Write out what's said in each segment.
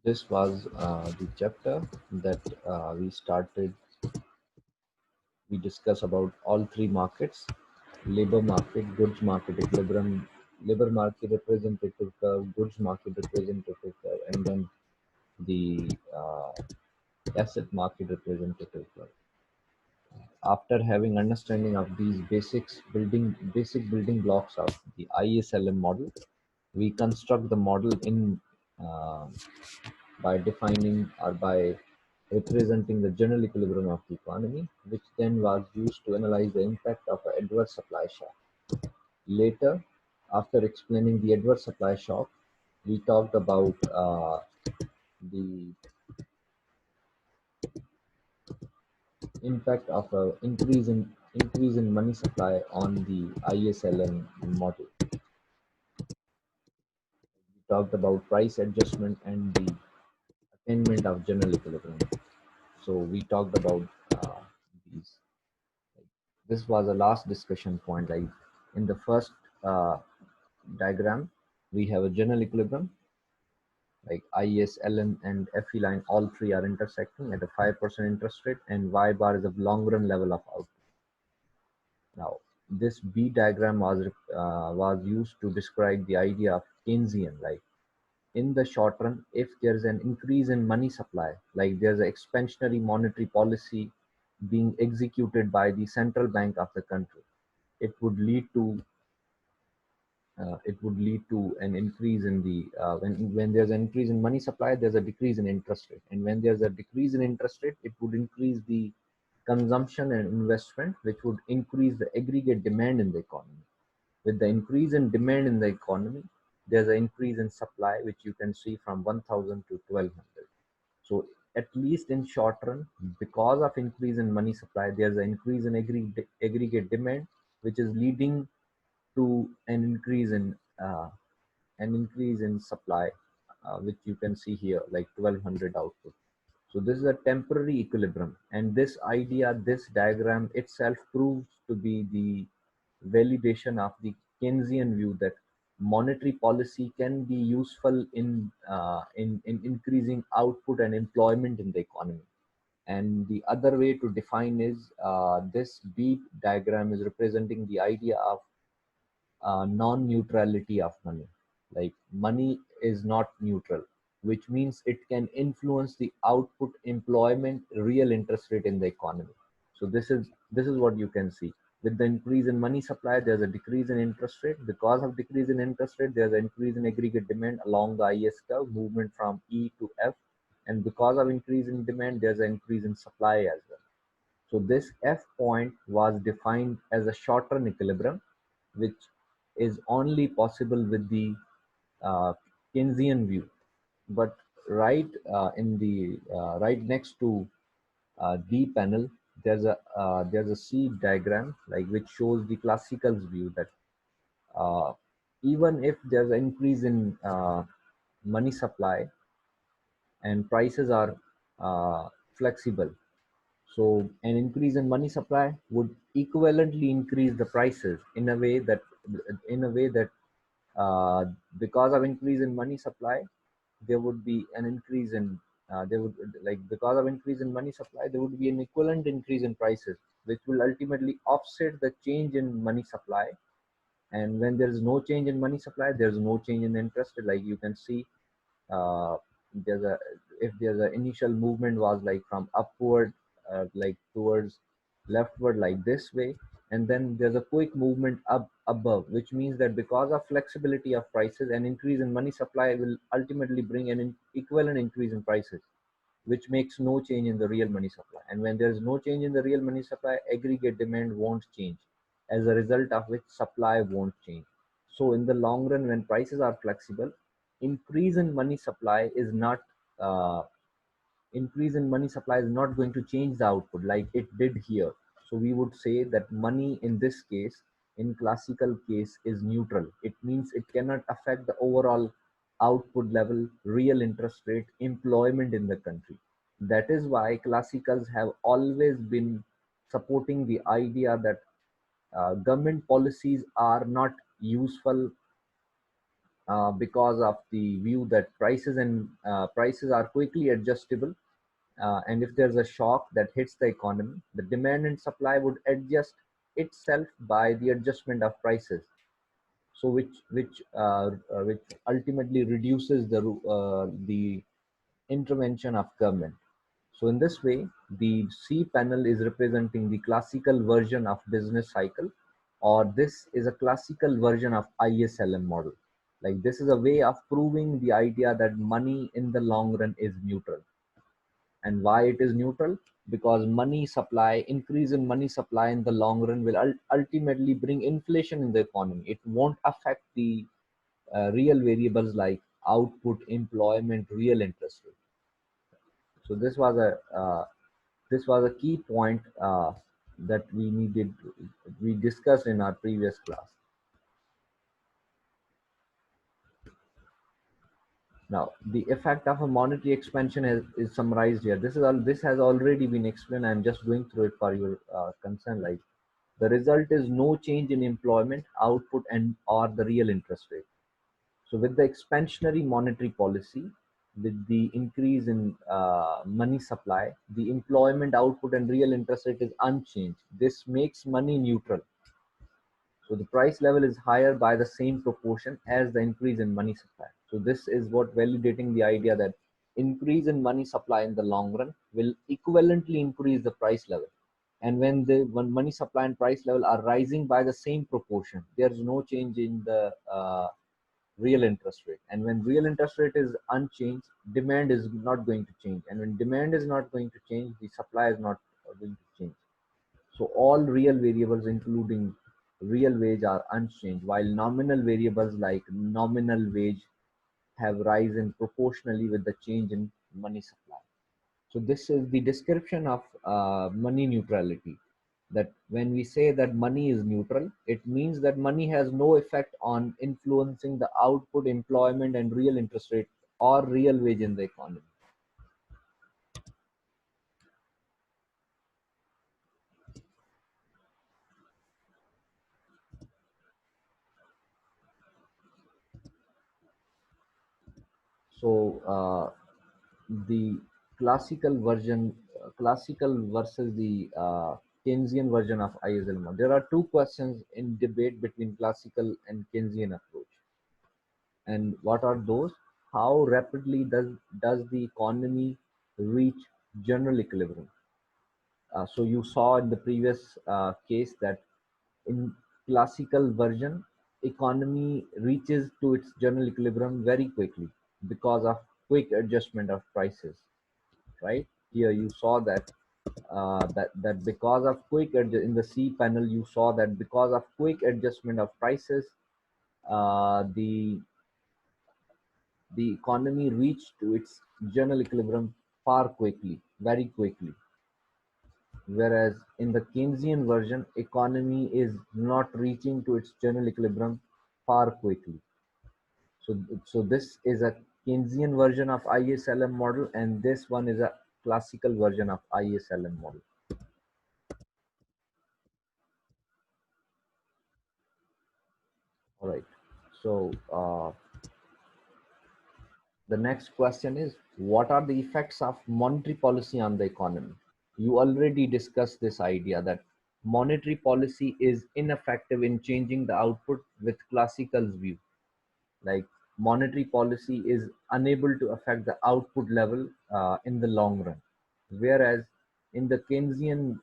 This was the chapter that we discuss about all three markets: labor market, goods market equilibrium, labor market representative curve, goods market representative curve, and then the asset market representative curve. After having understanding of these basic building blocks of the ISLM model, we construct the model in uh, by defining or by representing the general equilibrium of the economy, which then was used to analyze the impact of an adverse supply shock. Later, after explaining the adverse supply shock, we talked about the impact of a increase in money supply on the ISLM model. We talked about price adjustment and the attainment of general equilibrium. So we talked about these. This was a last discussion point. Like in the first uh, diagram, we have a general equilibrium, like IS, LN, and FE line, all three are intersecting at a 5% interest rate, and Y bar is a long run level of output. Now, this B diagram was used to describe the idea of Keynesian, like in the short run, if there's an increase in money supply, like there's an expansionary monetary policy being executed by the central bank of the country, it would lead to an increase in the when there's an increase in money supply, there's a decrease in interest rate, and when there's a decrease in interest rate, it would increase the consumption and investment, which would increase the aggregate demand in the economy. With the increase in demand in the economy, there's an increase in supply, which you can see from 1000 to 1200. So at least in short run, because of increase in money supply, there's an increase in aggregate demand, which is leading to an increase in supply, which you can see here, like 1200 output. So this is a temporary equilibrium, and this idea, this diagram itself proves to be the validation of the Keynesian view that monetary policy can be useful in increasing output and employment in the economy. And the other way to define is this B diagram is representing the idea of non-neutrality of money. Like money is not neutral, which means it can influence the output, employment, real interest rate in the economy. So this is what you can see. With the increase in money supply, there's a decrease in interest rate. Because of decrease in interest rate, there's an increase in aggregate demand along the IS curve, movement from E to F. And because of increase in demand, there's an increase in supply as well. So this F point was defined as a short-run equilibrium, which is only possible with the uh, Keynesian view. But right next to D panel, there's a C diagram, like which shows the classical view that uh, even if there's an increase in money supply and prices are flexible, so an increase in money supply would equivalently increase the prices in a way that uh, because of increase in money supply, there would be an increase in there would like because of increase in money supply, there would be an equivalent increase in prices, which will ultimately offset the change in money supply. And when there is no change in money supply, there is no change in interest. Like you can see, uh, there's a if there's an initial movement was like from upward, like towards leftward, like this way, and then there's a quick movement up above, which means that because of flexibility of prices, an increase in money supply will ultimately bring an equivalent increase in prices, which makes no change in the real money supply. And when there is no change in the real money supply, aggregate demand won't change, as a result of which supply won't change. So in the long run, when prices are flexible, increase in money supply is not uh, increase in money supply is not going to change the output like it did here. So we would say that money in this case, in classical case, is neutral. It means it cannot affect the overall output level, real interest rate, employment in the country. That is why classicals have always been supporting the idea that government policies are not useful because of the view that prices are quickly adjustable, and if there's a shock that hits the economy, the demand and supply would adjust itself by the adjustment of prices. So which ultimately reduces the intervention of government. So in this way, the C panel is representing the classical version of business cycle, or this is a classical version of ISLM model. Like this is a way of proving the idea that money in the long run is neutral. And why it is neutral? Because money supply, increase in money supply in the long run will ultimately bring inflation in the economy. It won't affect the real variables like output, employment, real interest rate. So this was a key point that we discussed in our previous class. Now, the effect of a monetary expansion is summarized here. This has already been explained. I'm just going through it for your concern. Like the result is no change in employment, output, and or the real interest rate. So with the expansionary monetary policy, with the increase in money supply, the employment output and real interest rate is unchanged. This makes money neutral. So the price level is higher by the same proportion as the increase in money supply. So this is what validating the idea that increase in money supply in the long run will equivalently increase the price level. And when money supply and price level are rising by the same proportion, there is no change in the real interest rate. And when real interest rate is unchanged, demand is not going to change. And when demand is not going to change, the supply is not going to change. So all real variables, including real wage, are unchanged, while nominal variables like nominal wage have risen proportionally with the change in money supply. So this is the description of money neutrality. That when we say that money is neutral, it means that money has no effect on influencing the output, employment, and real interest rate or real wage in the economy. So the classical version, classical versus the Keynesian version of ISL. There are two questions in debate between classical and Keynesian approach. And what are those? How rapidly does the economy reach general equilibrium? So you saw in the previous case that in classical version, economy reaches to its general equilibrium very quickly because of quick adjustment of prices, right? Here you saw that that because of in the C panel, you saw that because of quick adjustment of prices, uh, the the economy reached to its general equilibrium far quickly, very quickly. Whereas in the Keynesian version, economy is not reaching to its general equilibrium far quickly. So this is a Keynesian version of ISLM model, and this one is a classical version of ISLM model. All right. So the next question is, what are the effects of monetary policy on the economy? You already discussed this idea that monetary policy is ineffective in changing the output with classical's view. Like monetary policy is unable to affect the output level in the long run. Whereas in the Keynesian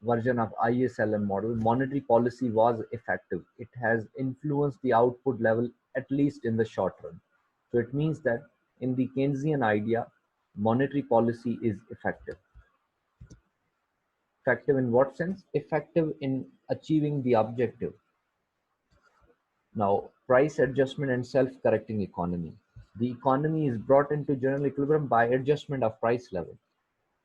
version of ISLM model, monetary policy was effective. It has influenced the output level at least in the short run. So it means that in the Keynesian idea, monetary policy is effective. Effective in what sense? Effective in achieving the objective. Now, price adjustment and self-correcting economy. The economy is brought into general equilibrium by adjustment of price level.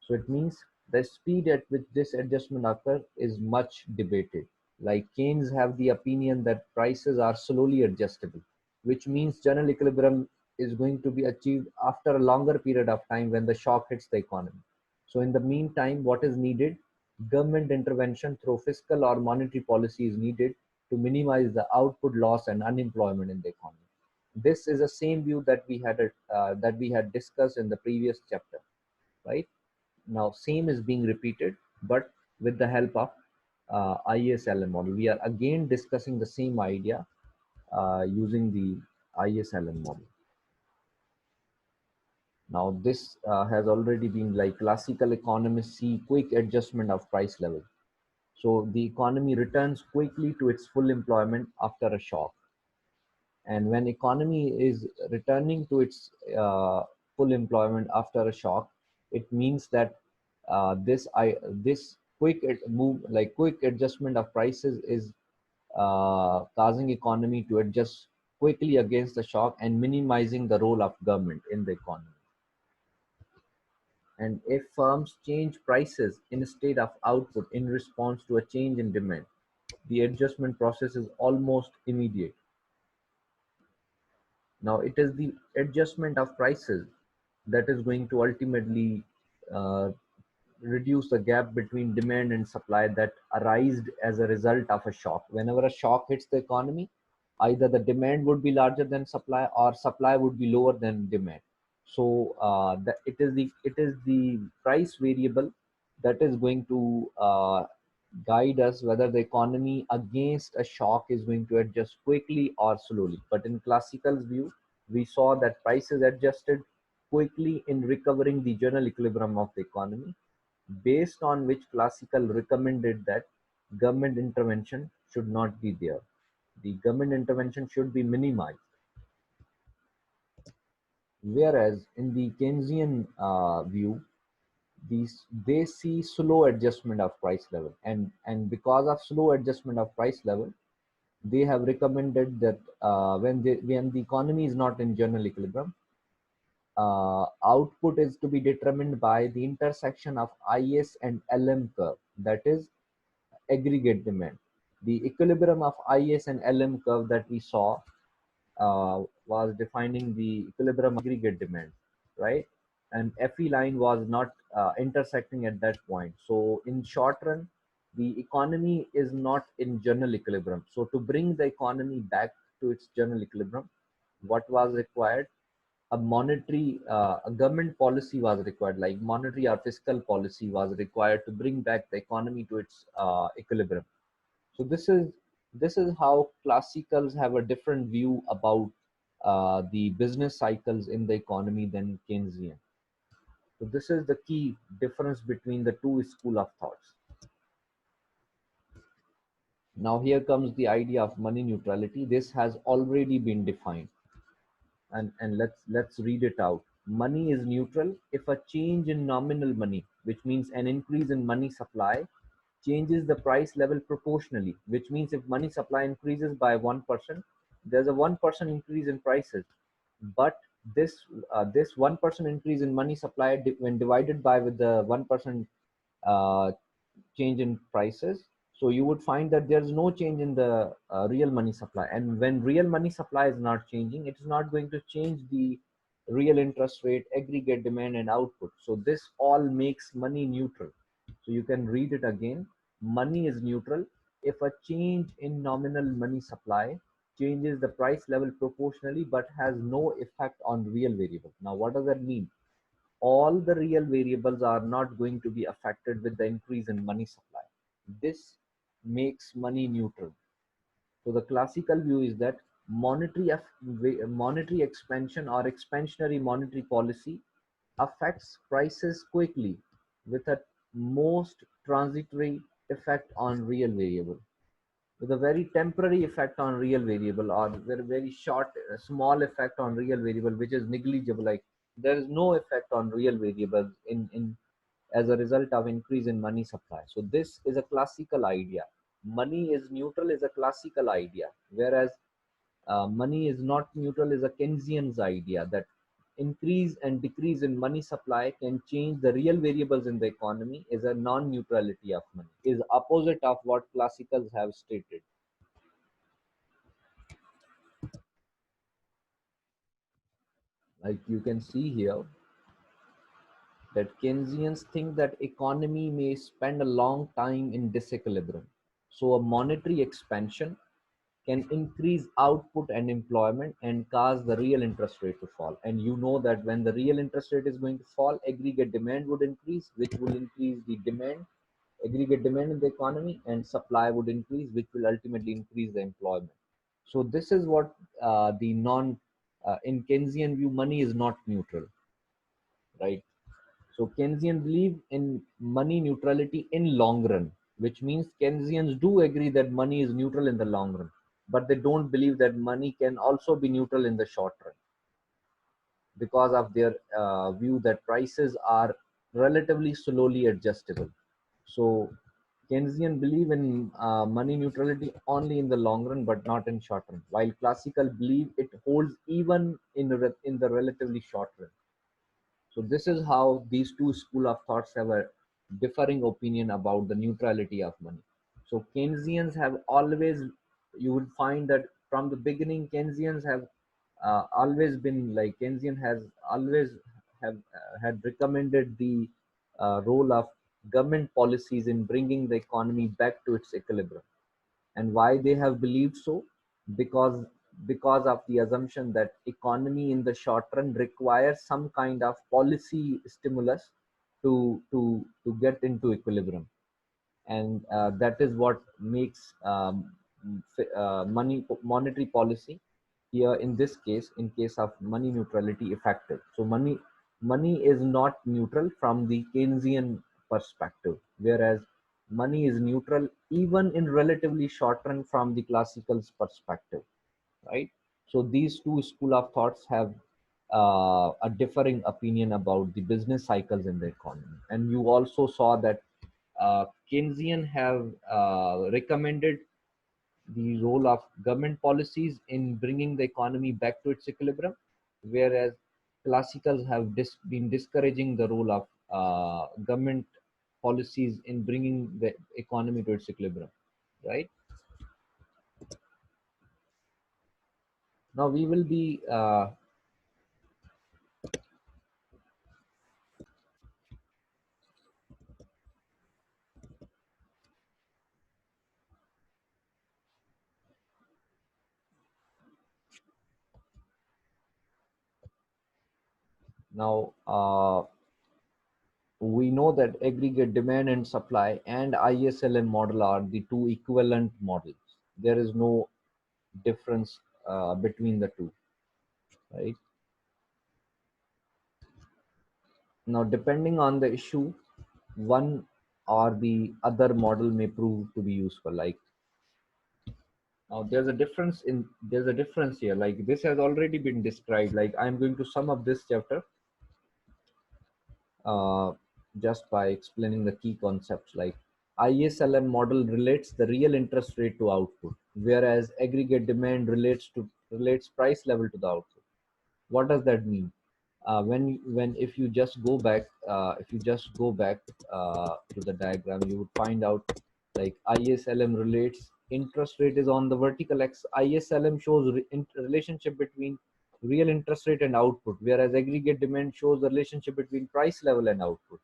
So it means the speed at which this adjustment occurs is much debated. Like Keynes have the opinion that prices are slowly adjustable, which means general equilibrium is going to be achieved after a longer period of time when the shock hits the economy. So in the meantime, what is needed? Government intervention through fiscal or monetary policy is needed to minimize the output loss and unemployment in the economy. This is the same view that we had discussed in the previous chapter, right? Now, same is being repeated, but with the help of ISLM model. We are again discussing the same idea using the ISLM model. Now, this has already been like classical economists see quick adjustment of price level. So the economy returns quickly to its full employment after a shock. And when economy is returning to its full employment after a shock, it means that this quick adjustment of prices is causing economy to adjust quickly against the shock and minimizing the role of government in the economy. And if firms change prices instead of output in response to a change in demand, the adjustment process is almost immediate. Now, it is the adjustment of prices that is going to ultimately uh, reduce the gap between demand and supply that arised as a result of a shock. Whenever a shock hits the economy, either the demand would be larger than supply or supply would be lower than demand. So it is the price variable that is going to guide us whether the economy against a shock is going to adjust quickly or slowly. But in classical view, we saw that prices adjusted quickly in recovering the general equilibrium of the economy, based on which classical recommended that government intervention should not be there. The government intervention should be minimized. Whereas in the Keynesian view, they see slow adjustment of price level, and because of slow adjustment of price level, they have recommended that when the economy is not in general equilibrium, output is to be determined by the intersection of IS and LM curve, that is aggregate demand. The equilibrium of IS and LM curve that we saw was defining the equilibrium aggregate demand, right? And FE line was not intersecting at that point. So in short run, the economy is not in general equilibrium. So to bring the economy back to its general equilibrium, what was required? A government policy was required, like monetary or fiscal policy was required to bring back the economy to its equilibrium. So this is how classicals have a different view about the business cycles in the economy than Keynesian. So this is the key difference between the two school of thoughts. Now here comes the idea of money neutrality. This has already been defined, and let's read it out. Money is neutral if a change in nominal money, which means an increase in money supply, changes the price level proportionally, which means if money supply increases by 1%, there's a 1% increase in prices. But this 1% increase in money supply, when divided by with the 1% uh, change in prices, so you would find that there's no change in the real money supply. And when real money supply is not changing, it's not going to change the real interest rate, aggregate demand, and output. So this all makes money neutral. So you can read it again. Money is neutral if a change in nominal money supply changes the price level proportionally but has no effect on real variable. Now, what does that mean? All the real variables are not going to be affected with the increase in money supply. This makes money neutral. So the classical view is that monetary expansion or expansionary monetary policy affects prices quickly with a most transitory effect on real variable, with a very temporary effect on real variable, or very short small effect on real variable, which is negligible. Like there is no effect on real variables in as a result of increase in money supply. So this is a classical idea. Money is neutral is a classical idea, whereas money is not neutral is a Keynesian's idea, that increase and decrease in money supply can change the real variables in the economy, is a non-neutrality of money, is opposite of what classicals have stated. Like you can see here that Keynesians think that economy may spend a long time in disequilibrium. So a monetary expansion can increase output and employment and cause the real interest rate to fall. And you know that when the real interest rate is going to fall, aggregate demand would increase, which will increase the demand, aggregate demand in the economy, and supply would increase, which will ultimately increase the employment. So this is what the non in Keynesian view, money is not neutral, right? So Keynesian believe in money neutrality in long run, which means Keynesians do agree that money is neutral in the long run, but they don't believe that money can also be neutral in the short run because of their view that prices are relatively slowly adjustable. So Keynesian believe in money neutrality only in the long run, but not in short run, while classical believe it holds even in the relatively short run. So this is how these two school of thoughts have a differing opinion about the neutrality of money. So Keynesians have always, you would find that from the beginning, Keynesians have always been like Keynesian has always have had recommended the role of government policies in bringing the economy back to its equilibrium. And why they have believed so? because because of the assumption that economy in the short run requires some kind of policy stimulus to get into equilibrium. And that is what makes monetary policy here in this case, in case of money neutrality, effective. So money is not neutral from the Keynesian perspective, whereas money is neutral even in relatively short run from the classical perspective, right? So these two school of thoughts have a differing opinion about the business cycles in the economy. And you also saw that Keynesian have recommended the role of government policies in bringing the economy back to its equilibrium, whereas classicals have been discouraging the role of government policies in bringing the economy to its equilibrium, right? Now we will be now we know that aggregate demand and supply and ISLM model are the two equivalent models. There is no difference between the two, right? Now, depending on the issue, one or the other model may prove to be useful. Like now, there's a difference here. Like this has already been described. Like I'm going to sum up this chapter uh, just by explaining the key concepts. Like ISLM model relates the real interest rate to output, whereas aggregate demand relates price level to the output. What does that mean? When if you just go back to the diagram, you would find out like ISLM relates interest rate is on the vertical x. ISLM shows relationship between real interest rate and output, whereas aggregate demand shows the relationship between price level and output,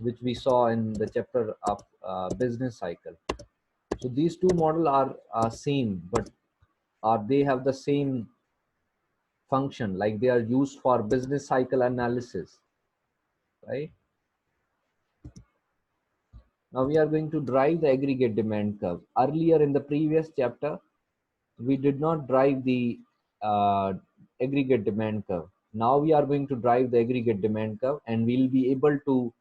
which we saw in the chapter of business cycle. So these two models are same, but they have the same function, like they are used for business cycle analysis, right? Now we are going to drive the aggregate demand curve. Earlier in the previous chapter, we did not drive the uh, aggregate demand curve. Now we are going to drive the aggregate demand curve, and we'll be able to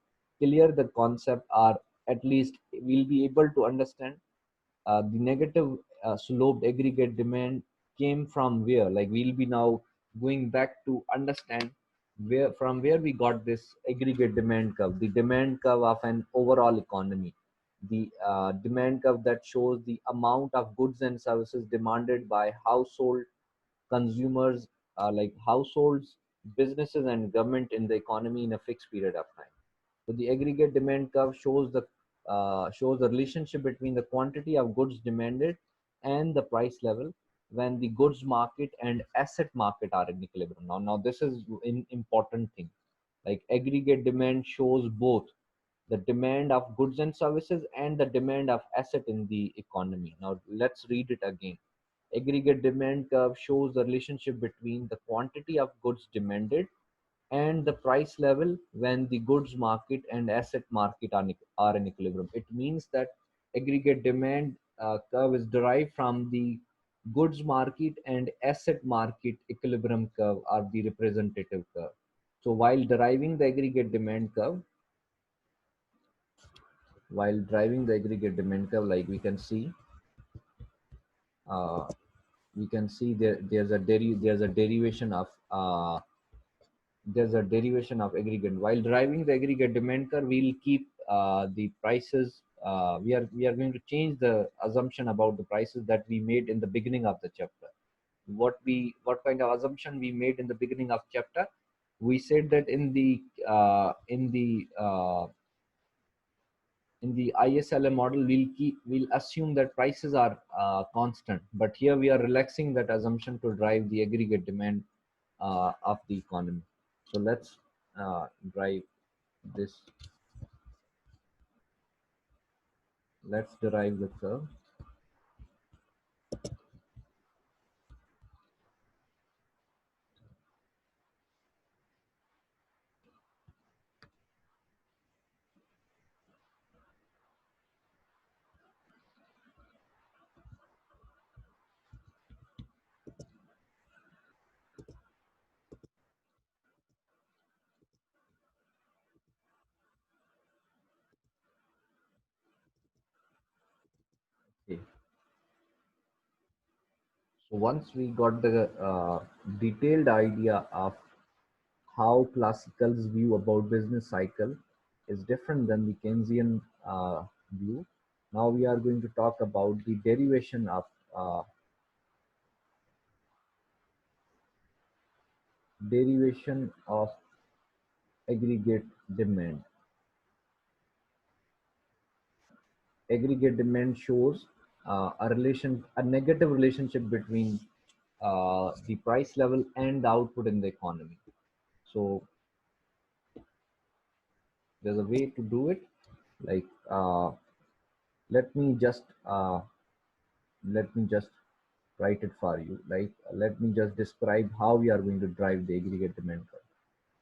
clear the concept, or at least we'll be able to understand the negative sloped aggregate demand came from where. Like we'll be now going back to understand where we got this aggregate demand curve, the demand curve of an overall economy, the demand curve that shows the amount of goods and services demanded by household consumers, like households, businesses, and government in the economy in a fixed period of time. So the aggregate demand curve shows the relationship between the quantity of goods demanded and the price level when the goods market and asset market are in equilibrium. Now this is an important thing. Like aggregate demand shows both the demand of goods and services and the demand of asset in the economy. Now let's read it again. Aggregate demand curve shows the relationship between the quantity of goods demanded and the price level when the goods market and asset market are in equilibrium. It means that aggregate demand curve is derived from the goods market and asset market equilibrium curve are the representative curve. So while driving the aggregate demand curve, like uh, we can see there's a derivation of aggregate. While driving the aggregate demand curve, we'll keep the prices. We are going to change the assumption about the prices that we made in the beginning of the chapter. What kind of assumption we made in the beginning of chapter? We said that in the ISLM model, we'll assume that prices are constant, but here we are relaxing that assumption to drive the aggregate demand of the economy. So let's drive this. Let's derive the curve. Okay. So once we got the detailed idea of how classicals view about business cycle is different than the Keynesian view. Now we are going to talk about the uh, derivation of aggregate demand. Aggregate demand shows a negative relationship between the price level and the output in the economy. So there's a way to do it. Like let me just uh, let me just write it for you. Like let me just describe how we are going to drive the aggregate demand curve.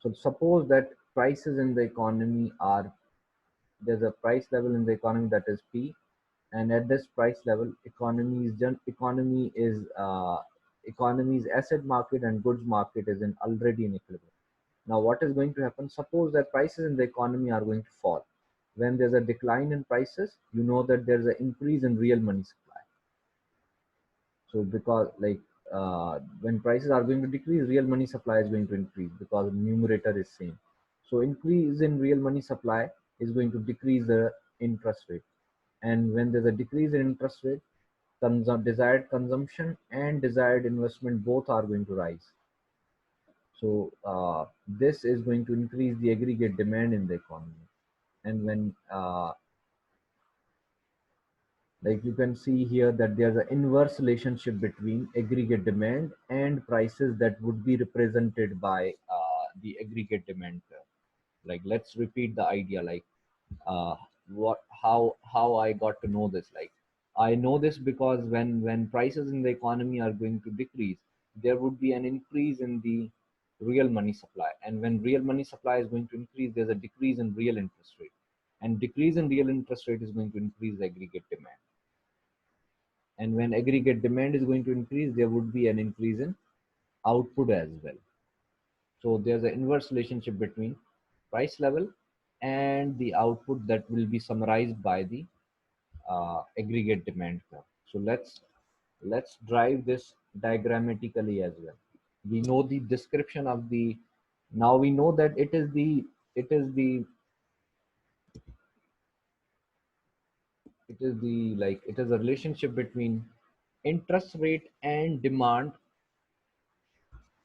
So suppose that prices in the economy are there's a price level in the economy that is P, and at this price level, economy's asset market and goods market is in already in equilibrium. Now, what is going to happen? Suppose that prices in the economy are going to fall. When there's a decline in prices, you know that there's an increase in real money supply. So because when prices are going to decrease, real money supply is going to increase because the numerator is same. So increase in real money supply is going to decrease the interest rate. And when there's a decrease in interest rate, desired consumption and desired investment both are going to rise. So this is going to increase the aggregate demand in the economy. And when like you can see here that there's an inverse relationship between aggregate demand and prices that would be represented by the aggregate demand curve. Like let's repeat the idea. Like uh, what how I got to know this. Like I know this because when prices in the economy are going to decrease, there would be an increase in the real money supply, and when real money supply is going to increase, there's a decrease in real interest rate, and decrease in real interest rate is going to increase the aggregate demand, and when aggregate demand is going to increase, there would be an increase in output as well. So there's an inverse relationship between price level and the output that will be summarized by the aggregate demand curve. So let's drive this diagrammatically as well. We know the description of the now we know that it is the it is a relationship between interest rate and demand.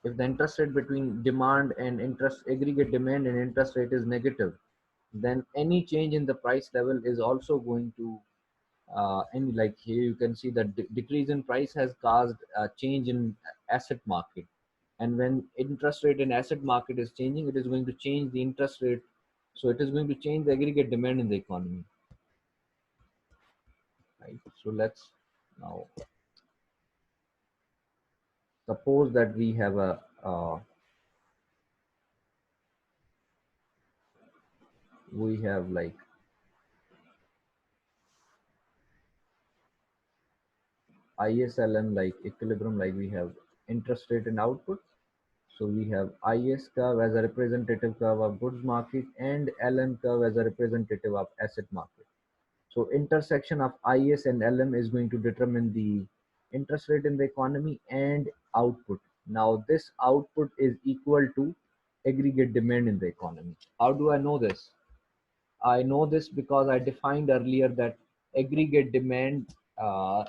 If the interest rate between demand and interest aggregate demand and interest rate is negative, then any change in the price level is also going to and like here you can see that decrease in price has caused a change in asset market, and when interest rate in asset market is changing, it is going to change the interest rate, so it is going to change the aggregate demand in the economy, right? So let's now suppose that we have like ISLM like equilibrium, like we have interest rate and output. So we have IS curve as a representative curve of goods market and LM curve as a representative of asset market. So intersection of IS and LM is going to determine the interest rate in the economy and output. Now this output is equal to aggregate demand in the economy. How do I know this? I know this because I defined earlier that aggregate demand uh,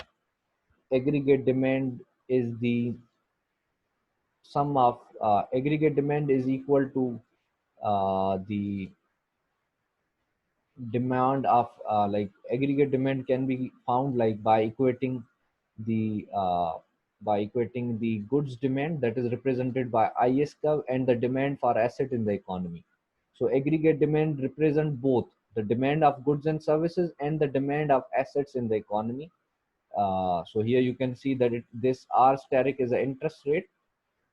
aggregate demand is the sum of aggregate demand is equal to the demand of like aggregate demand can be found like the uh, by equating the goods demand that is represented by IS curve and the demand for asset in the economy. So aggregate demand represent both the demand of goods and services and the demand of assets in the economy. So here you can see that this R steric is an interest rate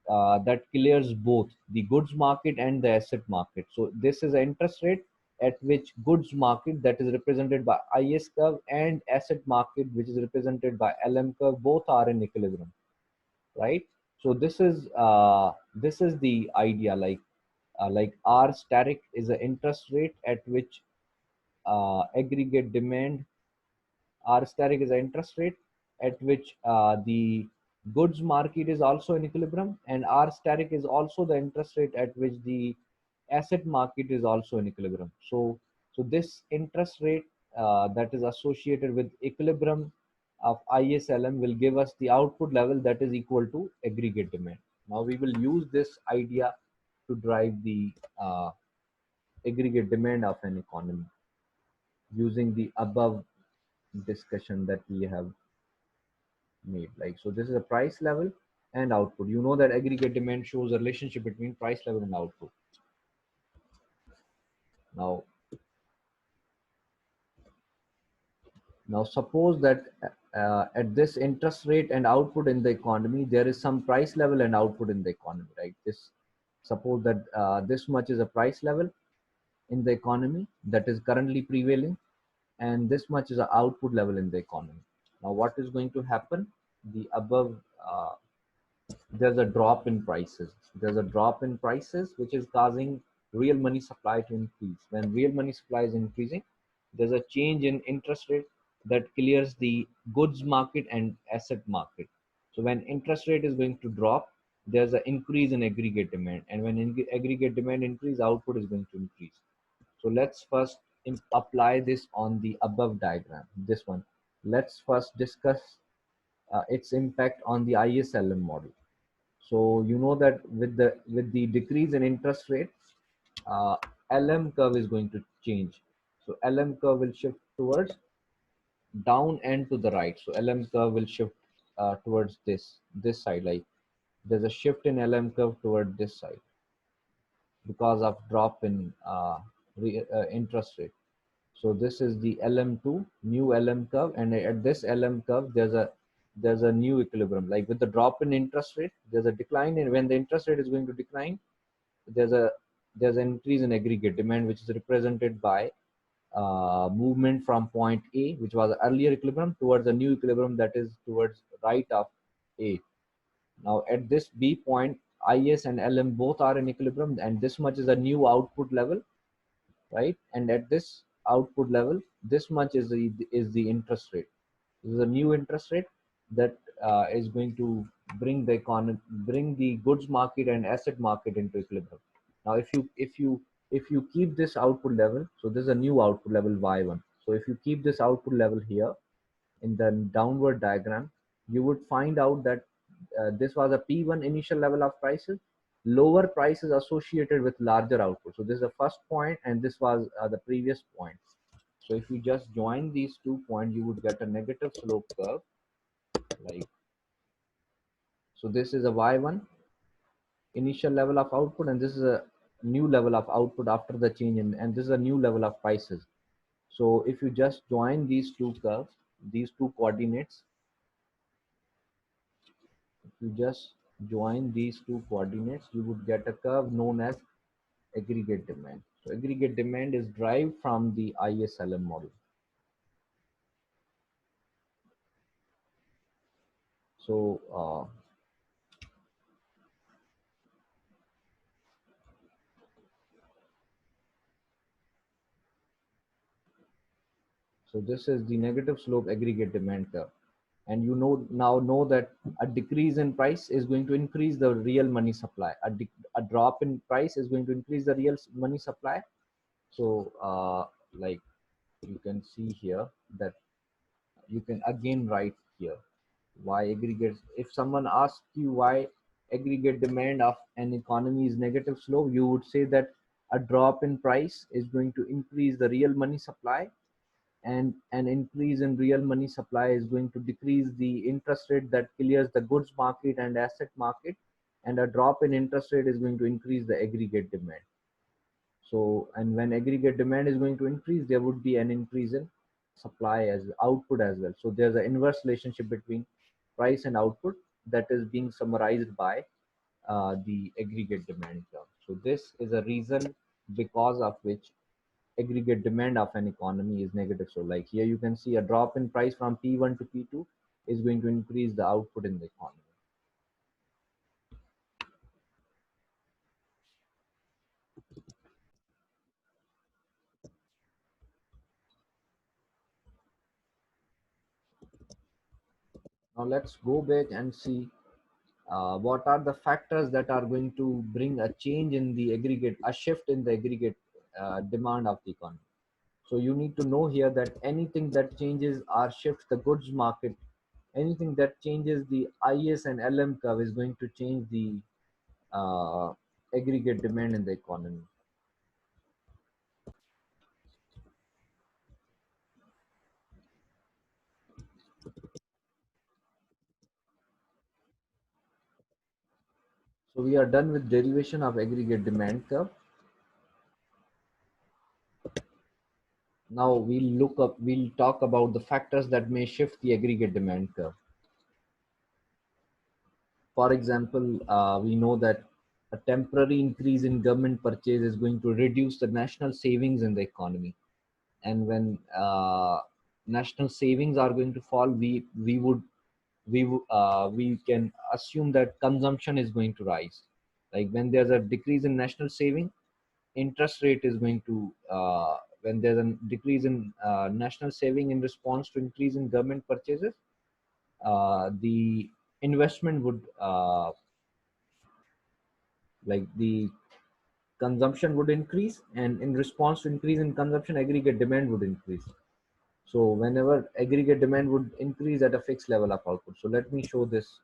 that clears both the goods market and the asset market. So this is an interest rate at which goods market that is represented by IS curve and asset market which is represented by LM curve both are in equilibrium, right? So this is the idea like R static is an interest rate at which aggregate demand. R static is an interest rate at which the goods market is also in equilibrium, and R static is also the interest rate at which the asset market is also in equilibrium. So this interest rate that is associated with equilibrium of ISLM will give us the output level that is equal to aggregate demand. Now we will use this idea to drive the aggregate demand of an economy using the above discussion that we have made. Like, so this is a price level and output. You know that aggregate demand shows a relationship between price level and output. Now, now suppose that at this interest rate and output in the economy, there is some price level and output in the economy, right? This suppose that this much is a price level in the economy that is currently prevailing, and this much is an output level in the economy. Now, what is going to happen? The above uh, there's a drop in prices. There's a drop in prices, which is causing real money supply to increase. When real money supply is increasing, there's a change in interest rate that clears the goods market and asset market. So when interest rate is going to drop, there's an increase in aggregate demand. And when aggregate demand increase, output is going to increase. So let's first apply this on the above diagram, this one. Let's first discuss its impact on the ISLM model. So you know that with the decrease in interest rate, uh, LM curve is going to change. So LM curve will shift towards down and to the right. So LM curve will shift towards this side. Like there's a shift in LM curve toward this side because of drop in interest rate. So this is the LM2 new LM curve, and at this LM curve there's a new equilibrium. Like with the drop in interest rate, there's a decline in when the interest rate is going to decline. There's a there's an increase in aggregate demand, which is represented by movement from point A, which was the earlier equilibrium, towards a new equilibrium that is towards right of A. Now at this B point, IS and LM both are in equilibrium, and this much is a new output level, right? And at this output level, this much is the interest rate. This is a new interest rate that is going to bring the goods market and asset market into equilibrium. Now, if you keep this output level, so this is a new output level Y1. So if you keep this output level here in the downward diagram, you would find out that this was a P1 initial level of prices, lower prices associated with larger output. So this is the first point, and this was the previous point. So if you just join these 2 points, you would get a negative slope curve. Like, so this is a Y1 initial level of output, and this is a new level of output after the change in, and this is a new level of prices. So if you just join these two curves, these two coordinates, if you just join these two coordinates, you would get a curve known as aggregate demand. So aggregate demand is derived from the ISLM model. So so this is the negative slope aggregate demand curve. And you now know that a decrease in price is going to increase the real money supply. A drop in price is going to increase the real money supply. So like you can see here that you can again write here why aggregate, if someone asks you why aggregate demand of an economy is negative slope, you would say that a drop in price is going to increase the real money supply, and an increase in real money supply is going to decrease the interest rate that clears the goods market and asset market, and a drop in interest rate is going to increase the aggregate demand. So, and when aggregate demand is going to increase, there would be an increase in supply as output as well. So there's an inverse relationship between price and output that is being summarized by the aggregate demand curve. So this is a reason because of which aggregate demand of an economy is negative. So like here you can see a drop in price from P1 to P2 is going to increase the output in the economy. Now let's go back and see what are the factors that are going to bring a change in the aggregate, a shift in the aggregate demand of the economy. So you need to know here that anything that changes or shifts the goods market, anything that changes the IS and LM curve is going to change the uh, aggregate demand in the economy. So we are done with derivation of aggregate demand curve. Now we'll talk about the factors that may shift the aggregate demand curve. For example, we know that a temporary increase in government purchase is going to reduce the national savings in the economy. And when national savings are going to fall, we can assume that consumption is going to rise. Like when there's a decrease in national saving, interest rate is going to when there's a decrease in national saving in response to increase in government purchases, the investment would like the consumption would increase, and in response to increase in consumption, aggregate demand would increase. So whenever aggregate demand would increase at a fixed level of output. So let me show this.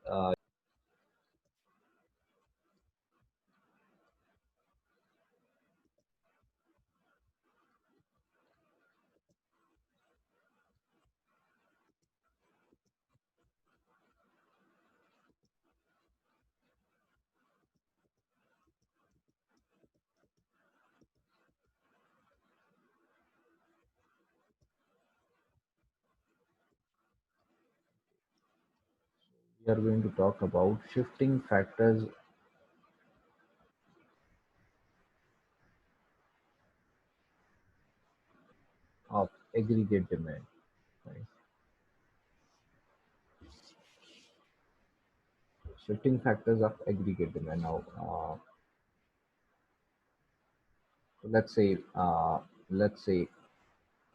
We are going to talk about shifting factors of aggregate demand. Right? Shifting factors of aggregate demand. Now, let's say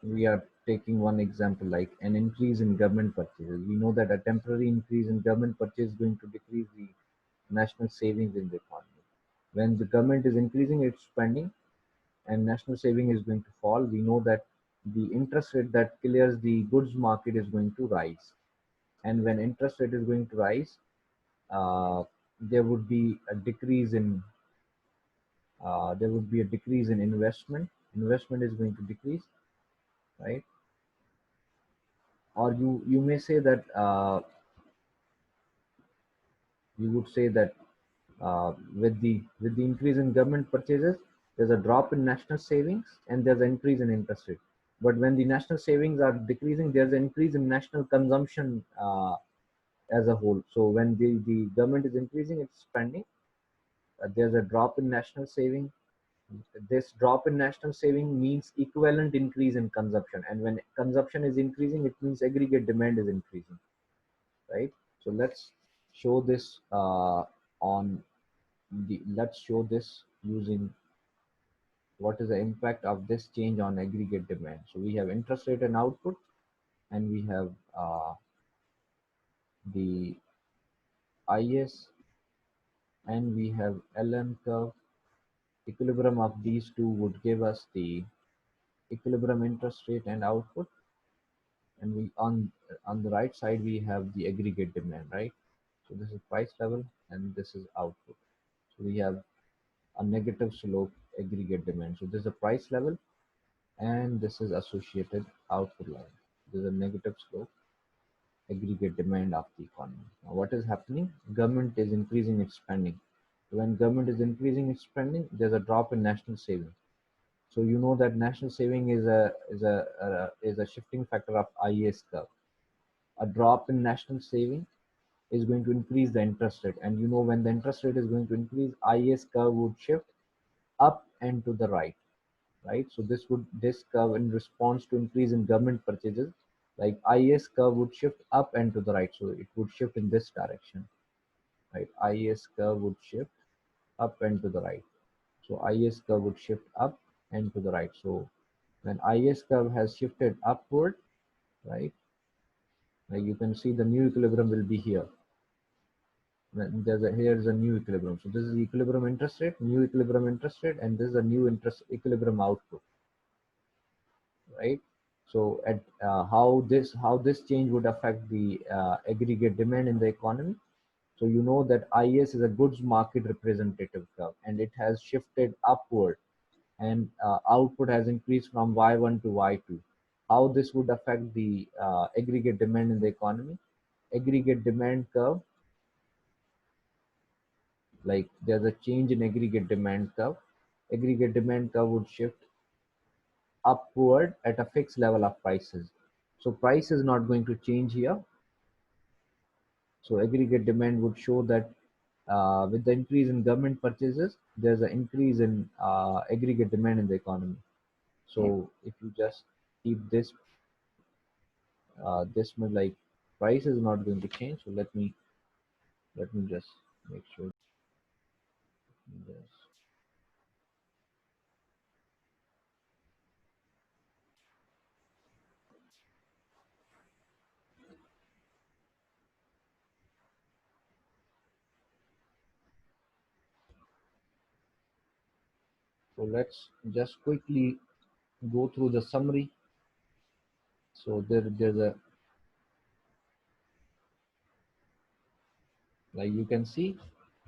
we are taking one example like an increase in government purchases. We know that a temporary increase in government purchase is going to decrease the national savings in the economy. When the government is increasing its spending and national saving is going to fall, we know that the interest rate that clears the goods market is going to rise. And when interest rate is going to rise, there would be a decrease in investment. Investment is going to decrease, right? Or you may say that you would say that with the increase in government purchases, there's a drop in national savings and there's an increase in interest rate. But when the national savings are decreasing, there's an increase in national consumption as a whole. So when the government is increasing its spending, there's a drop in national saving. This drop in national saving means equivalent increase in consumption, and when consumption is increasing, it means aggregate demand is increasing, right? So show this on let's show this using what is the impact of this change on aggregate demand. So we have interest rate and output, and we have the IS, and we have LM curve. Equilibrium of these two would give us the equilibrium interest rate and output, and we on the right side we have the aggregate demand, right? So this is price level and this is output. So we have a negative slope aggregate demand. So this is a price level and this is associated output line. This is a negative slope aggregate demand of the economy. Now what is happening? Government is increasing its spending. When government is increasing its spending, there's a drop in national saving. So you know that national saving is a shifting factor of IAS curve. A drop in national saving is going to increase the interest rate, and you know when the interest rate is going to increase, IAS curve would shift up and to the right, right? So this curve in response to increase in government purchases, like IAS curve would shift up and to the right, so it would shift in this direction, right? IAS curve would shift up and to the right. So IAS curve would shift up and to the right. So when IAS curve has shifted upward, right, like you can see the new equilibrium will be here. When here's a new equilibrium. So this is equilibrium interest rate, new equilibrium interest rate, and this is a new interest equilibrium output, right? So at how this change would affect the aggregate demand in the economy. So you know that IS is a goods market representative curve, and it has shifted upward, and output has increased from Y1 to Y2. How this would affect the aggregate demand in the economy? Aggregate demand curve, like there's a change in aggregate demand curve. Aggregate demand curve would shift upward at a fixed level of prices. So price is not going to change here. So aggregate demand would show that with the increase in government purchases, there's an increase in aggregate demand in the economy. So if you just keep this much, like price is not going to change. So let me just make sure this. So let's just quickly go through the summary. So there's a, like you can see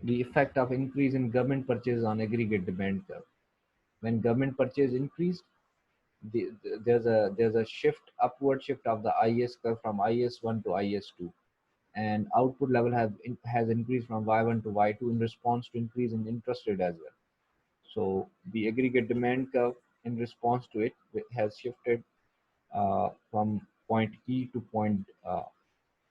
the effect of increase in government purchase on aggregate demand curve. When government purchase increased, there's a shift, upward shift of the IS curve from IS1 to IS2, and output level has increased from Y1 to Y2 in response to increase in interest rate as well. So the aggregate demand curve in response to it has shifted from point E to point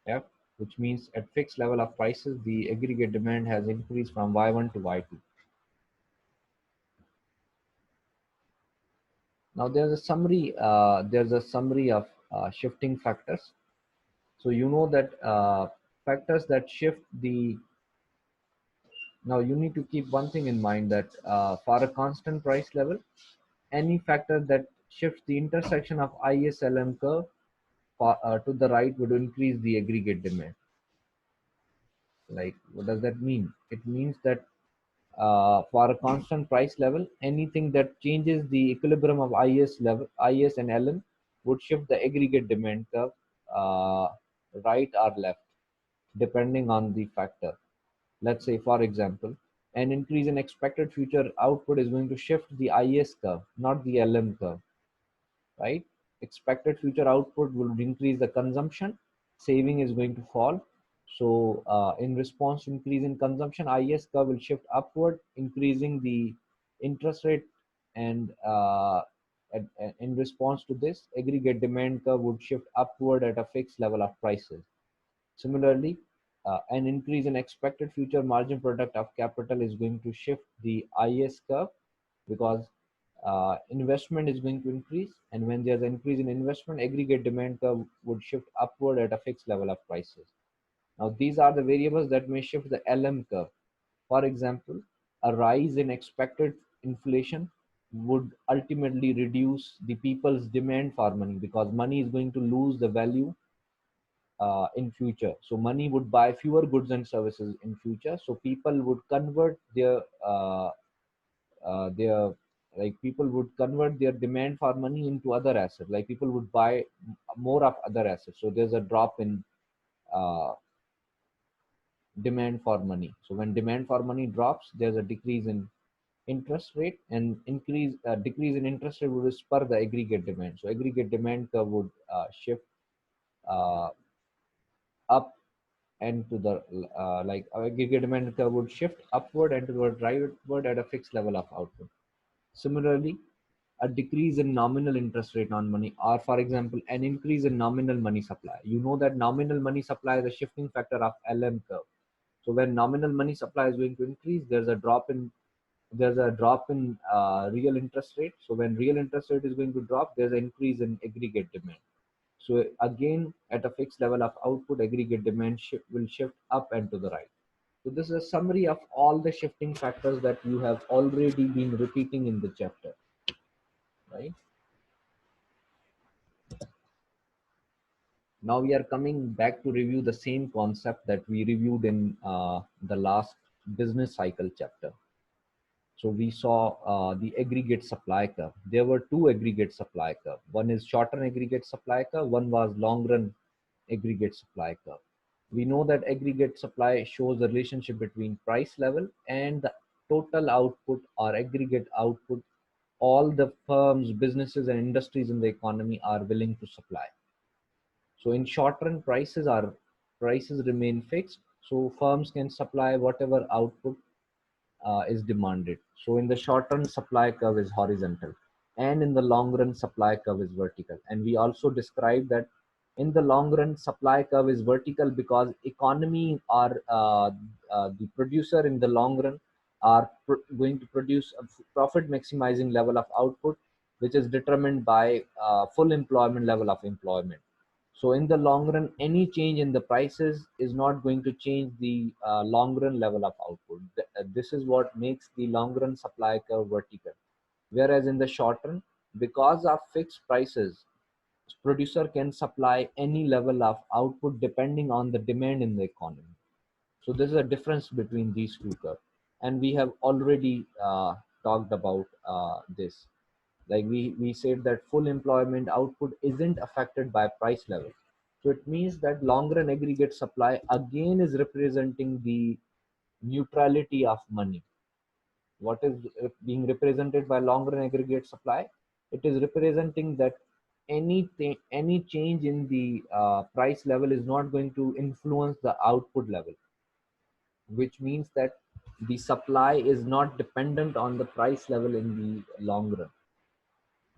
F, which means at fixed level of prices, the aggregate demand has increased from Y1 to Y2. Now there's a summary of shifting factors. So you know that factors that shift the, now you need to keep one thing in mind, that for a constant price level, any factor that shifts the intersection of ISLM curve to the right would increase the aggregate demand. Like what does that mean? It means that for a constant price level, anything that changes the equilibrium of IS and LM would shift the aggregate demand curve uh, right or left, depending on the factor. Let's say, for example, an increase in expected future output is going to shift the IS curve, not the LM curve, right? Expected future output will increase the consumption, saving is going to fall. So in response to increase in consumption, IS curve will shift upward, increasing the interest rate, and in response to this, aggregate demand curve would shift upward at a fixed level of prices. Similarly, an increase in expected future margin product of capital is going to shift the IS curve, because investment is going to increase, and when there's an increase in investment, aggregate demand curve would shift upward at a fixed level of prices. Now these are the variables that may shift the LM curve. For example, a rise in expected inflation would ultimately reduce the people's demand for money, because money is going to lose the value in future. So money would buy fewer goods and services in future. So people would convert their like people would convert their demand for money into other assets. Like people would buy more of other assets. So there's a drop in uh, demand for money. So when demand for money drops, there's a decrease in interest rate, and decrease in interest rate would spur the aggregate demand. So aggregate demand curve would shift uh, up and to the like aggregate demand curve would shift upward and toward rightward at a fixed level of output. Similarly, a decrease in nominal interest rate on money, or for example, an increase in nominal money supply. You know that nominal money supply is a shifting factor of LM curve. So when nominal money supply is going to increase, there's a drop in real interest rate. So when real interest rate is going to drop, there's an increase in aggregate demand. So again, at a fixed level of output, aggregate demand will shift up and to the right. So this is a summary of all the shifting factors that you have already been repeating in the chapter, right? Now we are coming back to review the same concept that we reviewed in the last business cycle chapter. So we saw the aggregate supply curve. There were two aggregate supply curve. One is short-run aggregate supply curve. One was long-run aggregate supply curve. We know that aggregate supply shows the relationship between price level and the total output or aggregate output all the firms, businesses, and industries in the economy are willing to supply. So in short run, prices remain fixed. So firms can supply whatever output is demanded. So in the short run, supply curve is horizontal, and in the long run, supply curve is vertical. And we also described that in the long run, supply curve is vertical because economy or the producer in the long run are going to produce a profit maximizing level of output, which is determined by full employment level of employment. So in the long run, any change in the prices is not going to change the long run level of output. This is what makes the long run supply curve vertical. Whereas in the short run, because of fixed prices, producer can supply any level of output depending on the demand in the economy. So this is a difference between these two curves. And we have already talked about this. Like we said that full employment output isn't affected by price level. So it means that long run aggregate supply again is representing the neutrality of money. What is being represented by long run aggregate supply? It is representing that any change in the price level is not going to influence the output level, which means that the supply is not dependent on the price level in the long run.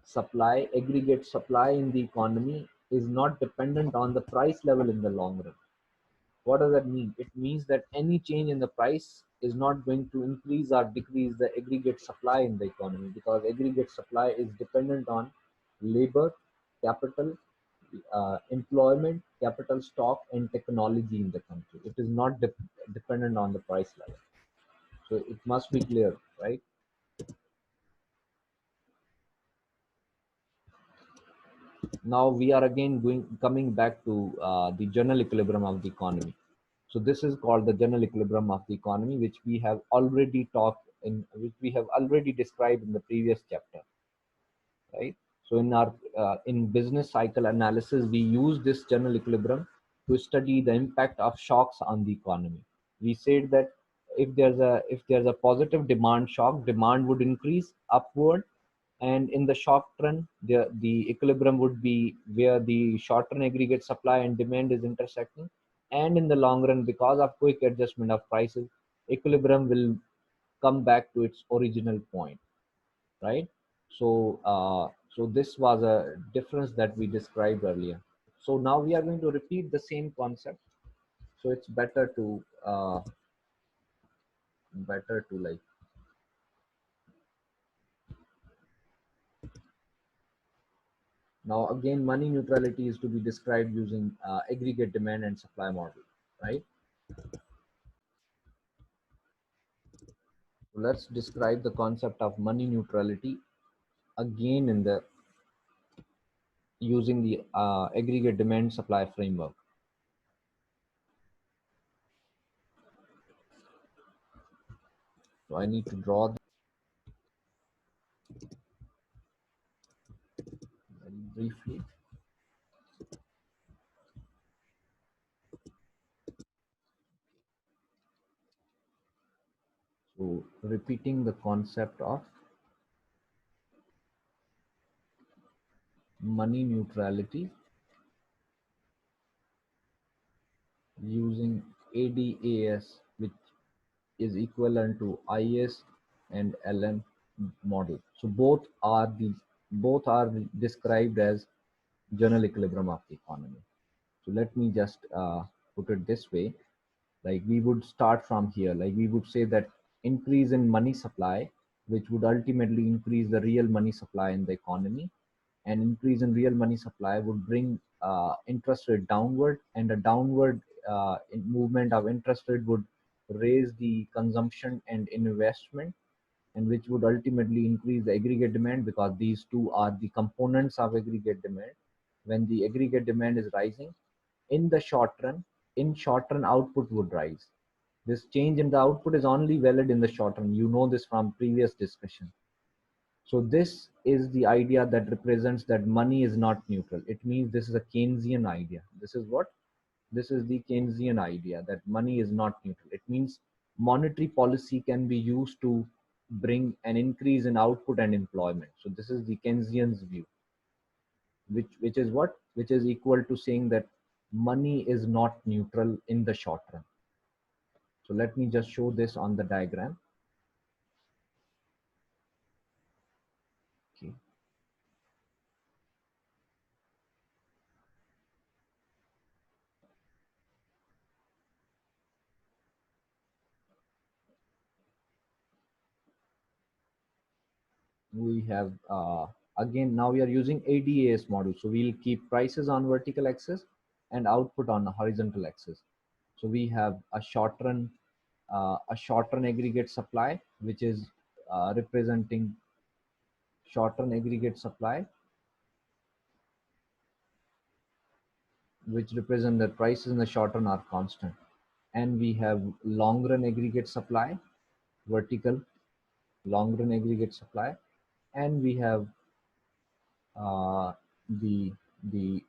Supply, aggregate supply in the economy is not dependent on the price level in the long run. What does that mean? It means that any change in the price is not going to increase or decrease the aggregate supply in the economy, because aggregate supply is dependent on labor, capital, employment, capital stock, and technology in the country. It is not dependent on the price level. So it must be clear, right? Now we are again coming back to the general equilibrium of the economy. So this is called the general equilibrium of the economy, which we have already described in the previous chapter, right? So in our in business cycle analysis, we use this general equilibrium to study the impact of shocks on the economy. We said that if there's a positive demand shock, demand would increase upward, and in the short run, the equilibrium would be where the short run aggregate supply and demand is intersecting, and in the long run, because of quick adjustment of prices, equilibrium will come back to its original point, right? So this was a difference that we described earlier. So now we are going to repeat the same concept. So it's better to like, now again, money neutrality is to be described using aggregate demand and supply model, right? So let's describe the concept of money neutrality again in the using the aggregate demand supply framework. So I need to draw very briefly. So repeating the concept of money neutrality using ADAS, which is equivalent to IS and LN model. So both are described as general equilibrium of the economy. So let me just put it this way. Like we would start from here. Like we would say that increase in money supply, which would ultimately increase the real money supply in the economy, and increase in real money supply would bring interest rate downward, and a downward movement of interest rate would raise the consumption and investment, and which would ultimately increase the aggregate demand, because these two are the components of aggregate demand. When the aggregate demand is rising in the short run, in short run output would rise. This change in the output is only valid in the short run. You know this from previous discussion. So this is the idea that represents that money is not neutral. It means this is a Keynesian idea. This is what? This is the Keynesian idea that money is not neutral. It means monetary policy can be used to bring an increase in output and employment. So this is the Keynesian's view, which is what? Which is equal to saying that money is not neutral in the short run. So let me just show this on the diagram. Okay. We have again, now we are using ADAS model. So we'll keep prices on vertical axis and output on the horizontal axis. So we have a short run aggregate supply, which is representing short run aggregate supply, which represent that prices in the short run are constant. And we have long run aggregate supply, vertical long run aggregate supply, and we have uh, the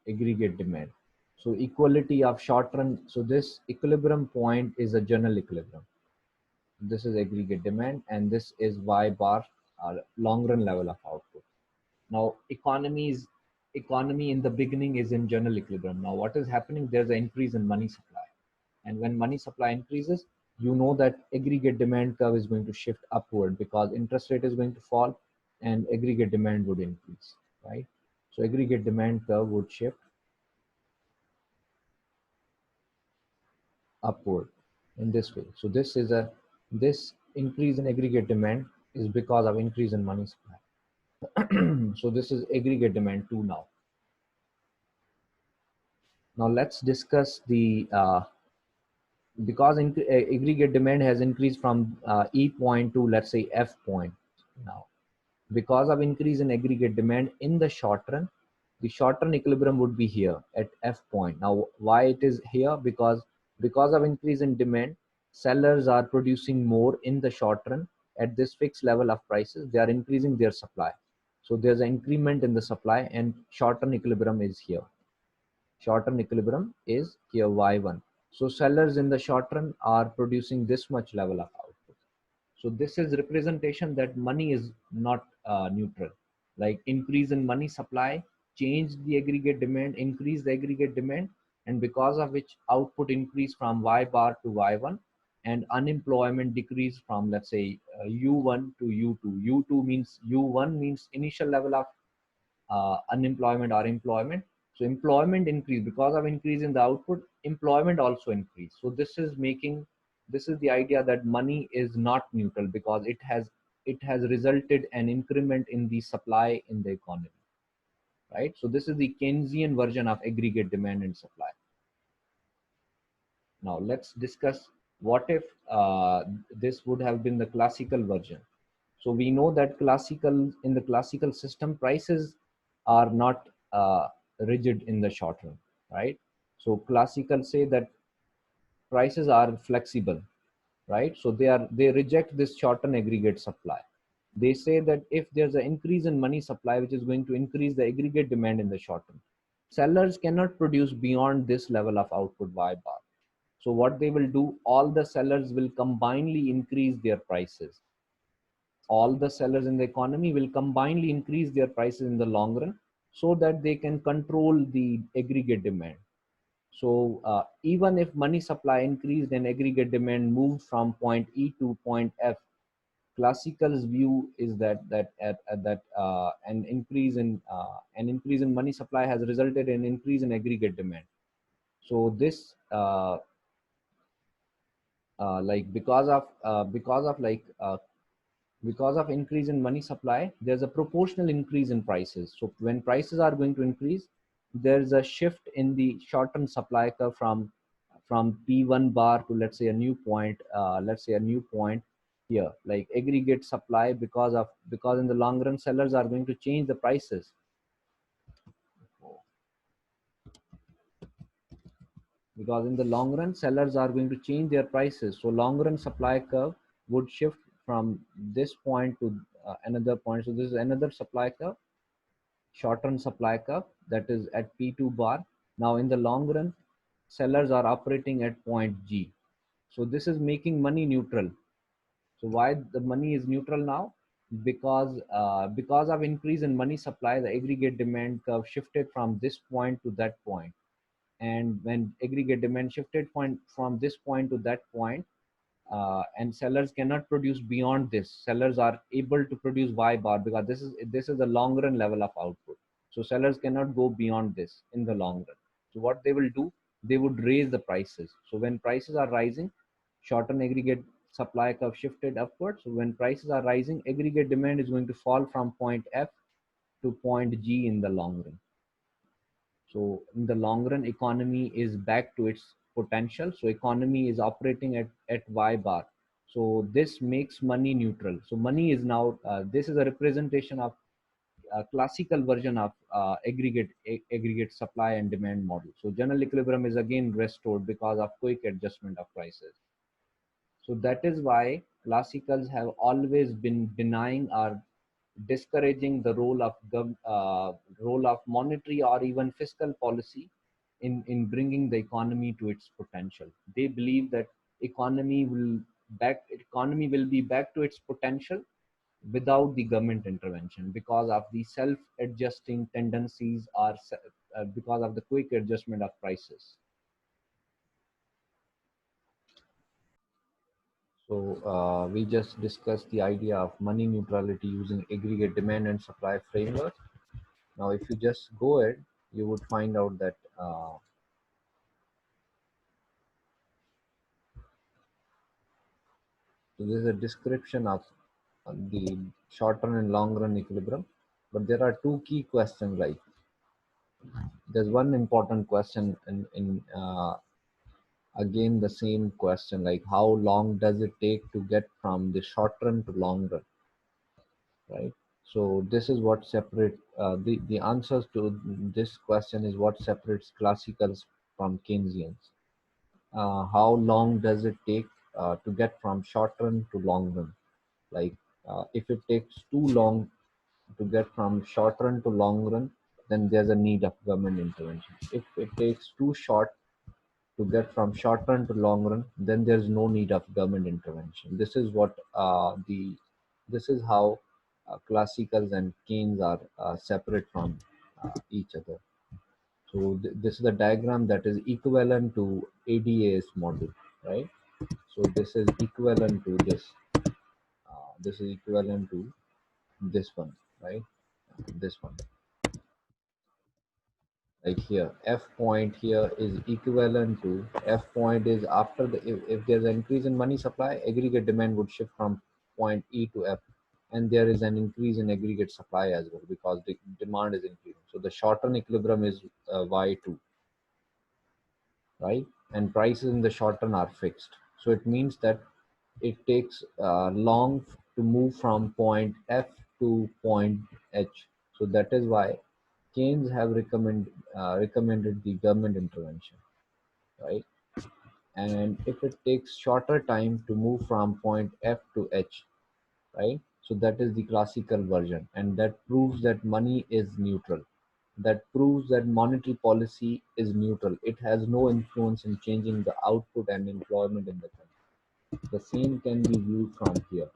aggregate demand. So equality of short run. So this equilibrium point is a general equilibrium. This is aggregate demand, and this is Y bar, long run level of output. Now economy in the beginning is in general equilibrium. Now what is happening? There's an increase in money supply, and when money supply increases, you know that aggregate demand curve is going to shift upward, because interest rate is going to fall and aggregate demand would increase, right? So aggregate demand curve would shift upward in this way. So this increase in aggregate demand is because of increase in money supply. So this is aggregate demand 2 now. Now let's discuss the because aggregate demand has increased from E point to, let's say, F point now. Because of increase in aggregate demand in the short run, the short run equilibrium would be here at F point. Now why it is here? Because of increase in demand, sellers are producing more in the short run at this fixed level of prices. They are increasing their supply. So there's an increment in the supply, and short run equilibrium is here. Short run equilibrium is here, Y1. So sellers in the short run are producing this much level of output. So this is representation that money is not neutral. Like increase in money supply, change the aggregate demand, increase the aggregate demand, and because of which output increase from Y bar to Y1, and unemployment decrease from, let's say, U1 to U2. U2 means, U1 means initial level of unemployment or employment, So employment increase because of increase in the output, employment also increase. So this is the idea that money is not neutral because it has resulted an increment in the supply in the economy, right? So this is the Keynesian version of aggregate demand and supply. Now let's discuss what if this would have been the classical version. So we know that in the classical system, prices are not rigid in the short run, right? So classical say that prices are flexible, right? So they reject this short run aggregate supply. They say that if there's an increase in money supply, which is going to increase the aggregate demand in the short run, sellers cannot produce beyond this level of output Y bar. So what they will do, all the sellers will combinedly increase their prices. All the sellers in the economy will combinedly increase their prices in the long run so that they can control the aggregate demand. So even if money supply increased and aggregate demand moved from point E to point F, classical's view is that an increase in money supply has resulted in increase in aggregate demand. So this like because of increase in money supply, there's a proportional increase in prices. So when prices are going to increase, there's a shift in the short-term supply curve from P1 bar to let's say a new point, here, like aggregate supply, because in the long run sellers are going to change the prices. Because in the long run sellers are going to change their prices, so long run supply curve would shift from this point to another point. So this is another supply curve, short run supply curve, that is at P2 bar. Now in the long run sellers are operating at point G, so this is making money neutral. So why the money is neutral now? Because of increase in money supply, the aggregate demand curve shifted from this point to that point. And when aggregate demand shifted point from this point to that point, and sellers cannot produce beyond this, sellers are able to produce Y bar because this is the long run level of output. So sellers cannot go beyond this in the long run. So what they will do, they would raise the prices. So when prices are rising, shorten aggregate supply curve shifted upwards. So when prices are rising, aggregate demand is going to fall from point F to point G in the long run. So in the long run, economy is back to its potential. So economy is operating at Y bar. So this makes money neutral. So money is now, this is a representation of a classical version of aggregate supply and demand model. So general equilibrium is again restored because of quick adjustment of prices. So that is why classicals have always been denying or discouraging the role of monetary or even fiscal policy in bringing the economy to its potential. They believe that economy will be back to its potential without the government intervention because of the self-adjusting tendencies or because of the quick adjustment of prices. So we just discussed the idea of money neutrality using aggregate demand and supply framework. Now, if you just go ahead, you would find out that so this is a description of the short run and long run equilibrium. But there are two key questions. Like there's one important question in again the same question, like how long does it take to get from the short run to long run, right? So this is what separate the answers to this question is what separates classicals from Keynesians. How long does it take to get from short run to long run? Like if it takes too long to get from short run to long run, then there's a need of government intervention. If it takes too short to get from short run to long run, then there's no need of government intervention. This is what this is how classicals and Keynes are separate from each other. So this is a diagram that is equivalent to ADA's model, right? So this is equivalent to this. This is equivalent to this one, right? This one, like here f point here is equivalent to f point is after the if there's an increase in money supply, aggregate demand would shift from point E to F, and there is an increase in aggregate supply as well because the demand is increasing. So the short-term equilibrium is y2, right? And prices in the short term are fixed. So it means that it takes long to move from point F to point H. So that is why Keynes have recommended the government intervention, right? And if it takes shorter time to move from point F to H, right? So that is the classical version, and that proves that money is neutral. That proves that monetary policy is neutral. It has no influence in changing the output and employment in the country. The same can be viewed from here.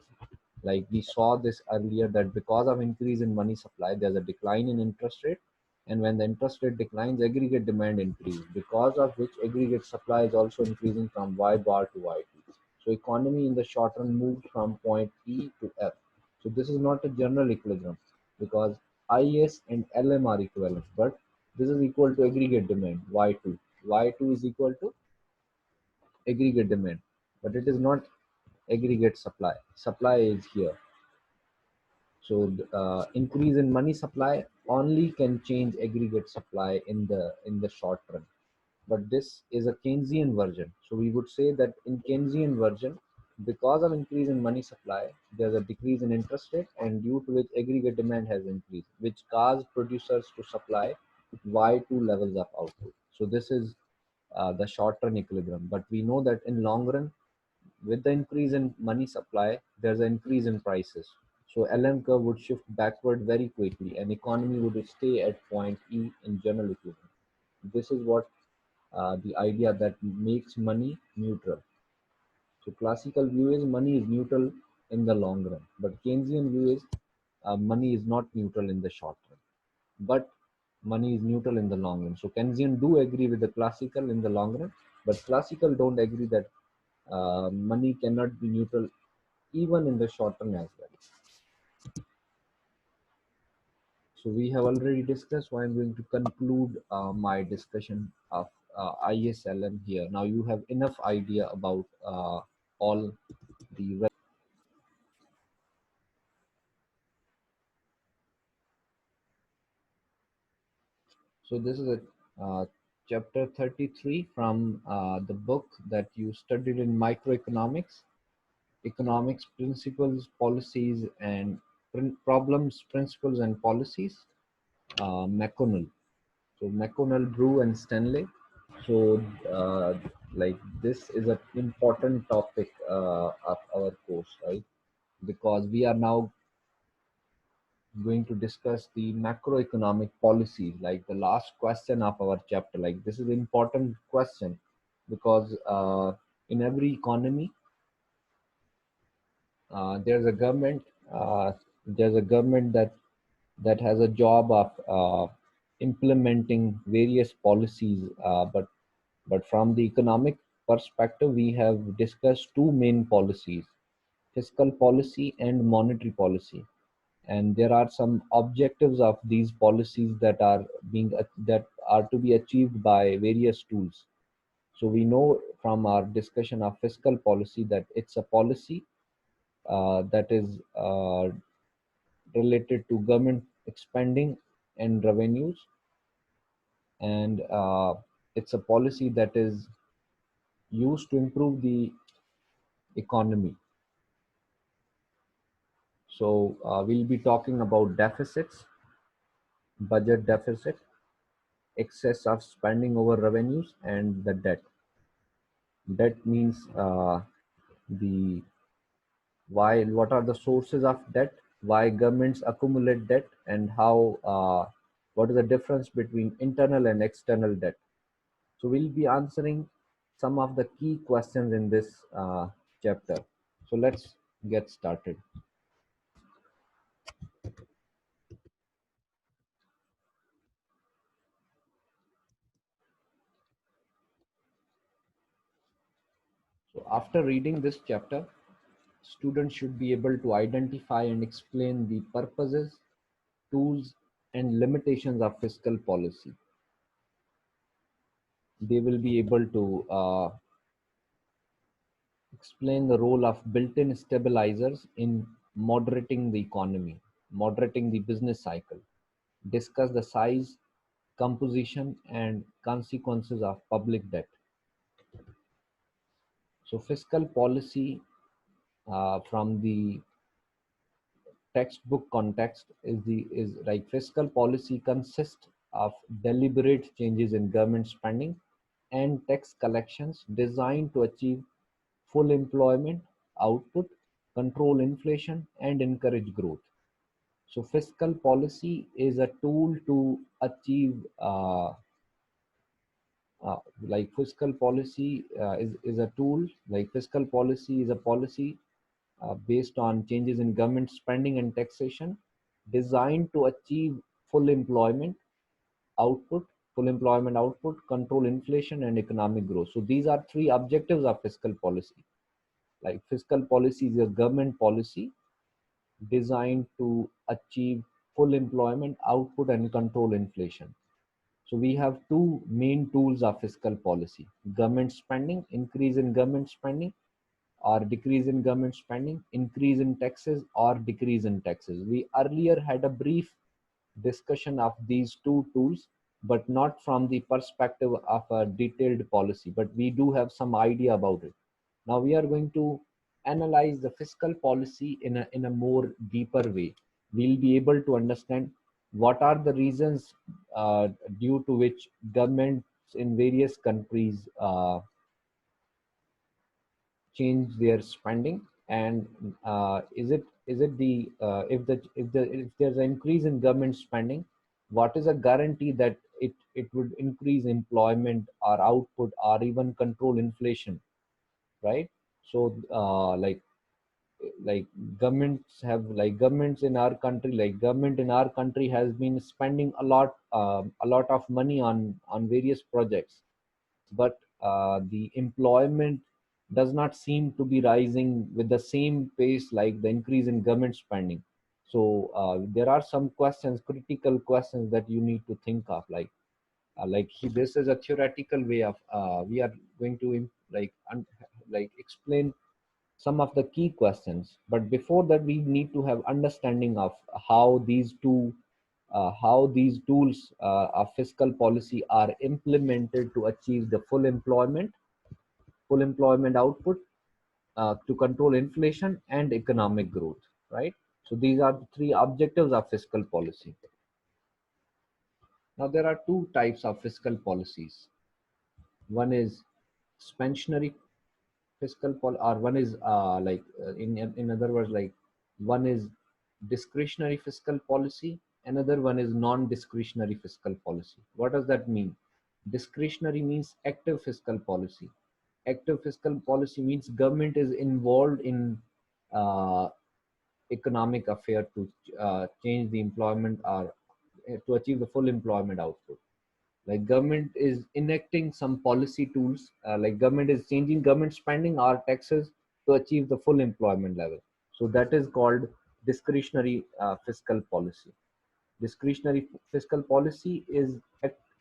Like we saw this earlier that because of increase in money supply, there's a decline in interest rate. And when the interest rate declines, aggregate demand increases, because of which aggregate supply is also increasing from Y bar to Y2. So economy in the short run moved from point E to F. So this is not a general equilibrium because IS and LM are equivalent, but this is equal to aggregate demand Y2. Y2 is equal to aggregate demand, but it is not aggregate supply. Supply is here. So increase in money supply only can change aggregate supply in the short run. But this is a Keynesian version. So we would say that in Keynesian version, because of increase in money supply, there's a decrease in interest rate, and due to which aggregate demand has increased, which caused producers to supply Y2 levels of output. So this is the short run equilibrium. But we know that in long run, with the increase in money supply, there's an increase in prices. So LM curve would shift backward very quickly and economy would stay at point E in general equilibrium. This is what the idea that makes money neutral. So classical view is money is neutral in the long run, but Keynesian view is money is not neutral in the short run, but money is neutral in the long run. So Keynesian do agree with the classical in the long run, but classical don't agree that money cannot be neutral even in the short term as well. So we have already discussed, so I'm going to conclude my discussion of ISLM here. Now you have enough idea about all the. So this is a chapter 33 from the book that you studied in microeconomics, economics principles, policies, and problems, principles, and policies. McConnell. So McConnell, Drew, and Stanley. So, like this is an important topic of our course, right? Because we are now going to discuss the macroeconomic policies, like the last question of our chapter. Like this is an important question because in every economy, there's a government. There's a government that has a job of implementing various policies, but from the economic perspective, we have discussed two main policies: fiscal policy and monetary policy. And there are some objectives of these policies that are to be achieved by various tools. So we know from our discussion of fiscal policy that it's a policy that is related to government expanding and revenues, and it's a policy that is used to improve the economy. So we'll be talking about deficits, budget deficit, excess of spending over revenues, and the debt. Debt means the why, what are the sources of debt, why governments accumulate debt, and how what is the difference between internal and external debt. So we'll be answering some of the key questions in this chapter. So let's get started. So after reading this chapter, students should be able to identify and explain the purposes, tools, and limitations of fiscal policy. They will be able to explain the role of built-in stabilizers in moderating the economy, moderating the business cycle, discuss the size, composition, and consequences of public debt. So fiscal policy from the textbook context is like fiscal policy consists of deliberate changes in government spending and tax collections designed to achieve full employment output, control inflation, and encourage growth. So fiscal policy is a tool to achieve like fiscal policy is a tool like fiscal policy is a policy based on changes in government spending and taxation designed to achieve full employment output, control inflation, and economic growth. So these are three objectives of fiscal policy. Like fiscal policy is a government policy designed to achieve full employment output and control inflation. So we have two main tools of fiscal policy: government spending, increase in government spending, or decrease in government spending, increase in taxes or decrease in taxes. We earlier had a brief discussion of these two tools, but not from the perspective of a detailed policy, but we do have some idea about it. Now we are going to analyze the fiscal policy in a more deeper way. We'll be able to understand what are the reasons due to which governments in various countries change their spending, and is it the if there's an increase in government spending, what is a guarantee that it would increase employment or output or even control inflation, right? So like governments have like governments in our country like government in our country has been spending a lot of money on various projects, but the employment does not seem to be rising with the same pace like the increase in government spending. So there are some questions, critical questions that you need to think of, this is a theoretical way of we are going to like explain some of the key questions. But before that, we need to have understanding of how these tools of fiscal policy are implemented to achieve the full employment output, to control inflation and economic growth, right? So these are the three objectives of fiscal policy. Now there are two types of fiscal policies. One is expansionary or one is in other words, like one is discretionary fiscal policy, another one is non-discretionary fiscal policy. What does that mean? Discretionary means active fiscal policy. Active fiscal policy means government is involved in uh, economic affair to change the employment or to achieve the full employment output. Like government is enacting some policy tools, like government is changing government spending or taxes to achieve the full employment level. So that is called discretionary fiscal policy. Discretionary fiscal policy is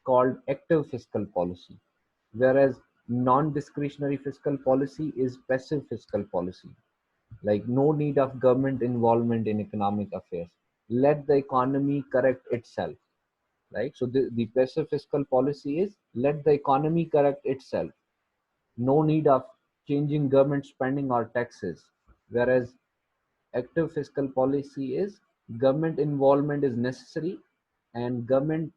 called active fiscal policy, whereas non-discretionary fiscal policy is passive fiscal policy. Like no need of government involvement in economic affairs, let the economy correct itself, right? So the passive fiscal policy is let the economy correct itself, no need of changing government spending or taxes. Whereas active fiscal policy is government involvement is necessary, and government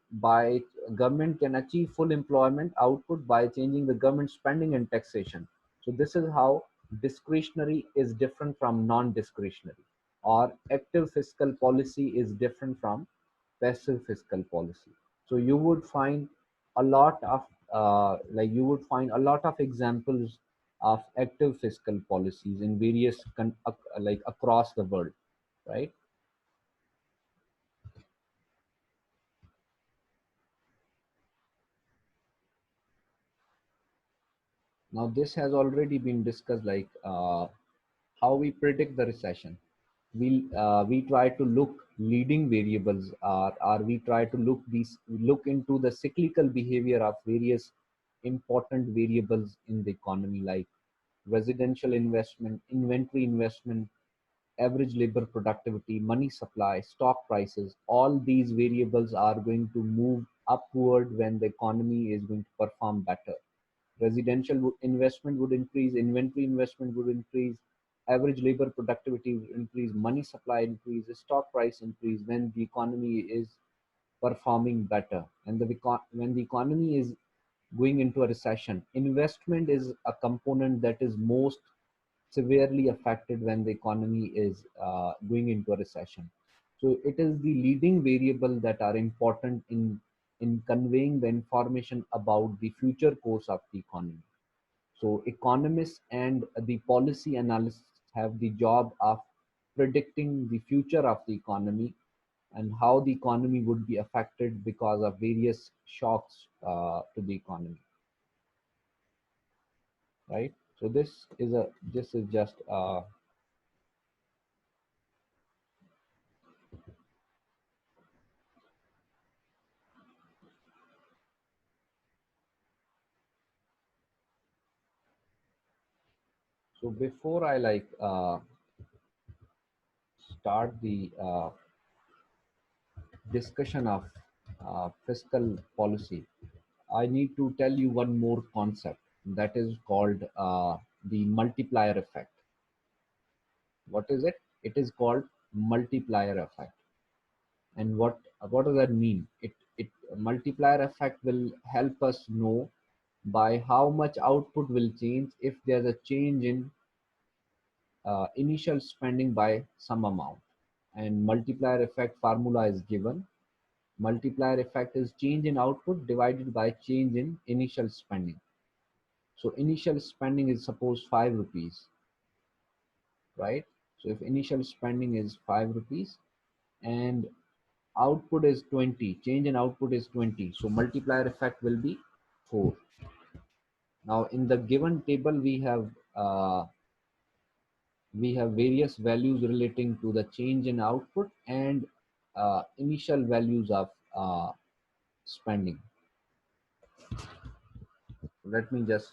can achieve full employment output by changing the government spending and taxation. So this is how discretionary is different from non-discretionary, or active fiscal policy is different from passive fiscal policy. So you would find a lot of examples of active fiscal policies in various like across the world, right? Now this has already been discussed, like how we predict the recession. We try to look leading variables, or we try to look into the cyclical behavior of various important variables in the economy, like residential investment, inventory investment, average labor productivity, money supply, stock prices. All these variables are going to move upward when the economy is going to perform better. Residential investment would increase, inventory investment would increase, average labor productivity would increase, money supply increase, stock price increase when the economy is performing better. And when the economy is going into a recession, investment is a component that is most severely affected when the economy is going into a recession. So it is the leading variable that are important in conveying the information about the future course of the economy. So economists and the policy analysts have the job of predicting the future of the economy and how the economy would be affected because of various shocks to the economy, right? So this is just so before I start the discussion of fiscal policy, I need to tell you one more concept that is called the multiplier effect. What is it? It is called multiplier effect. And what does that mean? It multiplier effect will help us know by how much output will change if there's a change in initial spending by some amount. And multiplier effect formula is given. Multiplier effect is change in output divided by change in initial spending. So initial spending is suppose 5 rupees, right? So if initial spending is 5 rupees and output is 20, change in output is 20, so multiplier effect will be 4. Now in the given table uh, we have various values relating to the change in output and initial values of spending. Let me just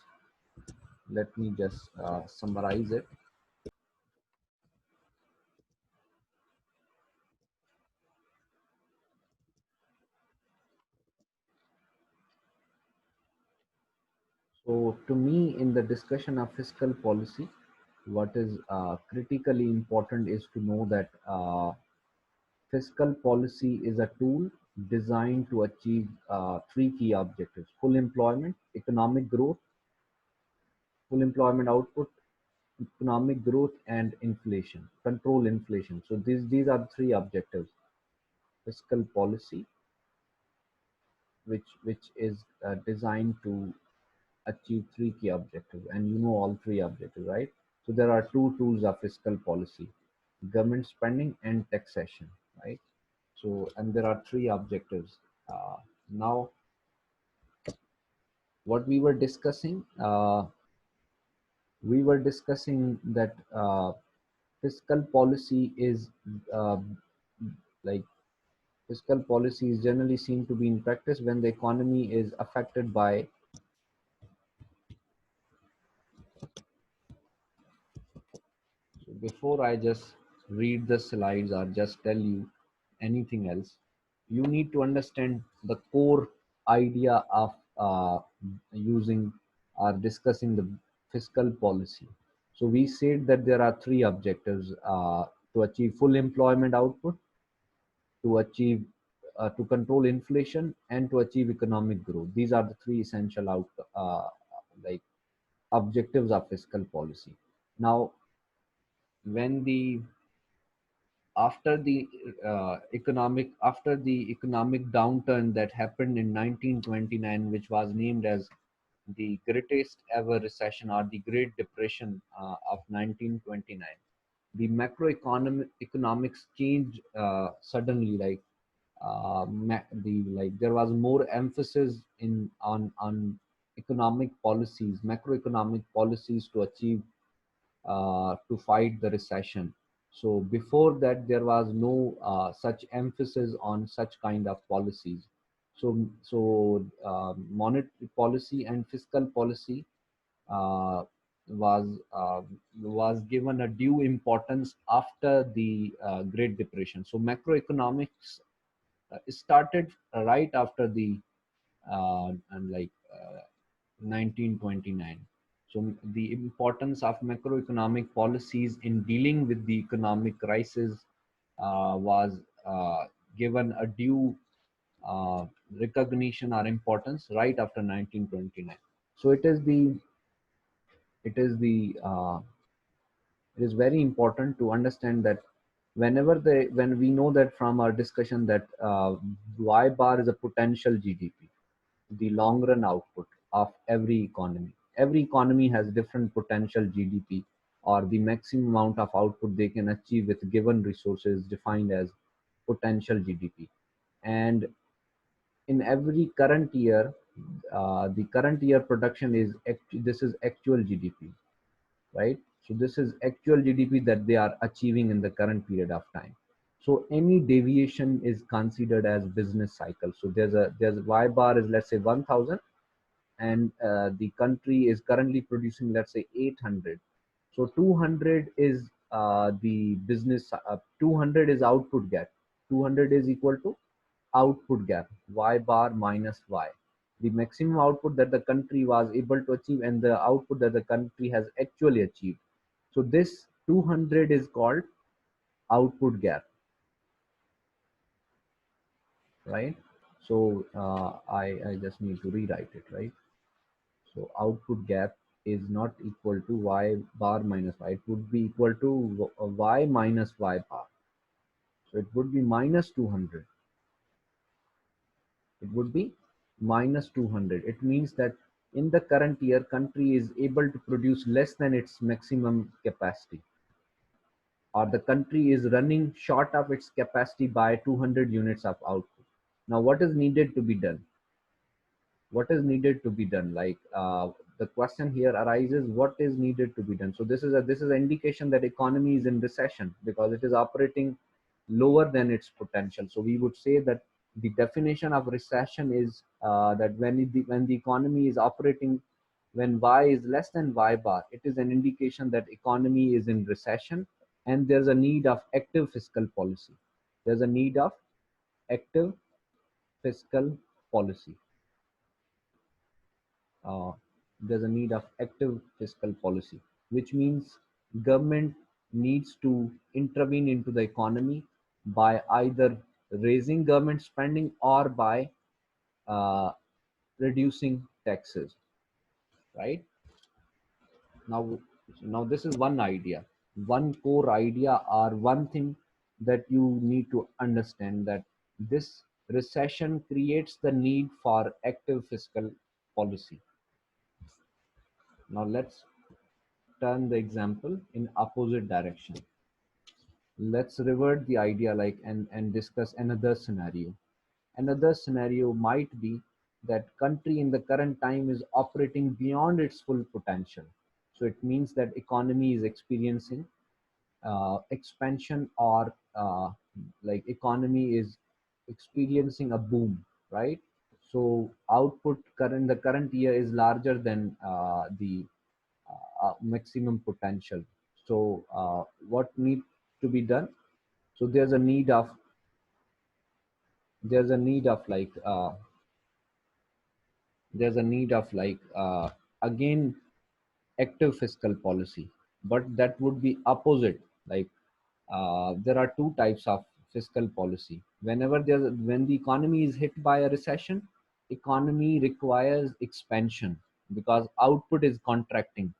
summarize it. So to me, in the discussion of fiscal policy, what is critically important is to know that fiscal policy is a tool designed to achieve three key objectives: full employment, economic growth, full employment output, economic growth, and inflation, control inflation. So these are the three objectives. Fiscal policy, which is designed to achieve three key objectives, and you know all three objectives, right? So there are two tools of fiscal policy: government spending and taxation, right? So and there are three objectives. Now what we were discussing that fiscal policy is uh, like fiscal policy is generally seen to be in practice when the economy is affected by. So before I just read the slides or just tell you anything else, you need to understand the core idea of using or discussing the fiscal policy. So we said that there are three objectives: to achieve full employment output, to control inflation, and to achieve economic growth. These are the three essential like objectives of fiscal policy. Now, when the after the economic downturn that happened in 1929, which was named as the greatest ever recession or the Great Depression of 1929, the economics changed suddenly. There was more emphasis on economic policies, macroeconomic policies to achieve to fight the recession. So before that, there was no such emphasis on such kind of policies. Monetary policy and fiscal policy uh, was uh, was given a due importance after the Great Depression. So macroeconomics started right after the and like 1929. So the importance of macroeconomic policies in dealing with the economic crisis was given a due uh, recognition or importance right after 1929. So it is the it is very important to understand that when we know that from our discussion that y bar is a potential GDP, the long run output of every economy has different potential GDP, or the maximum amount of output they can achieve with given resources defined as potential GDP. And in every current year, the current year production is this is actual GDP, right? So this is actual GDP that they are achieving in the current period of time. So any deviation is considered as business cycle. So there's y bar is, let's say, 1000, and the country is currently producing, let's say, 800. So 200 is the business 200 is output gap. 200 is equal to output gap, y bar minus y, the maximum output that the country was able to achieve and the output that the country has actually achieved. So this 200 is called output gap, right? So I just need to rewrite it, right? So output gap is not equal to y bar minus y. It would be equal to y minus y bar. So it would be minus 200. It would be minus 200. It means that in the current year, country is able to produce less than its maximum capacity, or the country is running short of its capacity by 200 units of output. Now, what is needed to be done? What is needed to be done? Like the question here arises: what is needed to be done? So this is an indication that economy is in recession because it is operating lower than its potential. So we would say that the definition of recession is that when the economy is operating, when y is less than y bar, it is an indication that economy is in recession, and there's a need of active fiscal policy. There's a need of active fiscal policy. uh, there's a need of active fiscal policy, which means government needs to intervene into the economy by either raising government spending or by uh, reducing taxes, right? Now, now this is one idea, one core idea, or one thing that you need to understand, that this recession creates the need for active fiscal policy. Now let's turn the example in opposite direction. Let's revert the idea, like, and discuss another scenario. Another scenario might be that country in the current time is operating beyond its full potential. So it means that economy is experiencing expansion, or like economy is experiencing a boom, right? So output current the current year is larger than the maximum potential. So what needs to be done? So there's a need of like there's a need of like again active fiscal policy, but that would be opposite. Like there are two types of fiscal policy. When the economy is hit by a recession, economy requires expansion because output is contracting,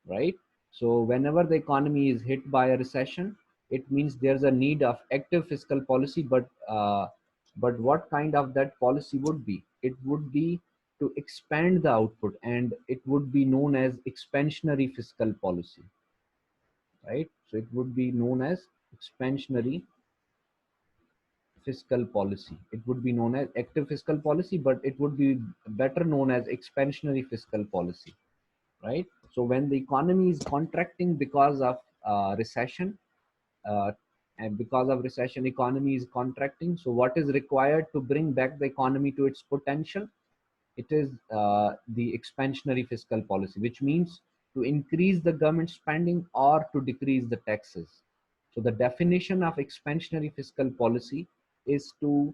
right? So whenever the economy is hit by a recession, it means there's a need of active fiscal policy. But what kind of that policy would be? It would be to expand the output, and it would be known as expansionary fiscal policy, right? So it would be known as expansionary fiscal policy. It would be known as active fiscal policy, but it would be better known as expansionary fiscal policy, right? So when the economy is contracting because of recession, uh, and because of recession, economy is contracting. So what is required to bring back the economy to its potential? It is the expansionary fiscal policy, which means to increase the government spending or to decrease the taxes. So the definition of expansionary fiscal policy is to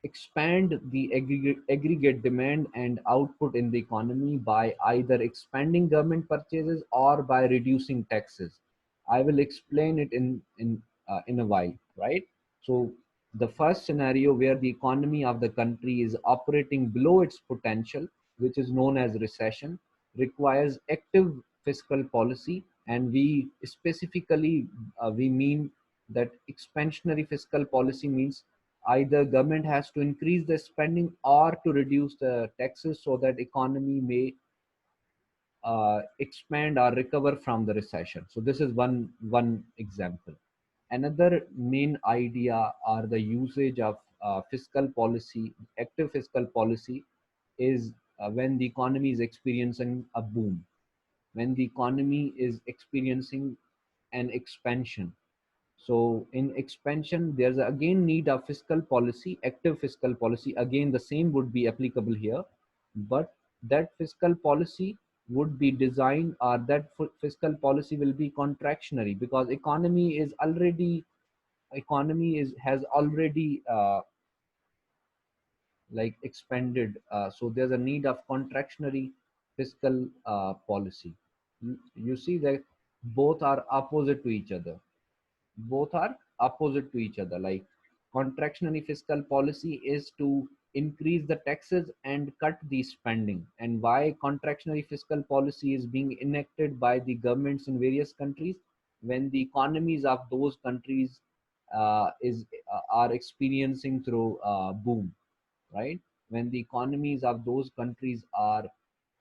expand the aggregate demand and output in the economy by either expanding government purchases or by reducing taxes. I will explain it in a while, right? So the first scenario where the economy of the country is operating below its potential, which is known as recession, requires active fiscal policy, and we specifically we mean that expansionary fiscal policy means either government has to increase the spending or to reduce the taxes so that economy may expand or recover from the recession. So this is one example. Another main idea or the usage of fiscal policy, active fiscal policy, is when the economy is experiencing a boom, when the economy is experiencing an expansion. So in expansion, there's again need of fiscal policy, active fiscal policy. Again, the same would be applicable here, but that fiscal policy would be designed, or that fiscal policy will be contractionary, because economy is has already like expanded. So there's a need of contractionary fiscal policy. You see that both are opposite to each other, both are opposite to each other. Like contractionary fiscal policy is to increase the taxes and cut the spending. And why contractionary fiscal policy is being enacted by the governments in various countries? When the economies of those countries is are experiencing through boom, right? When the economies of those countries are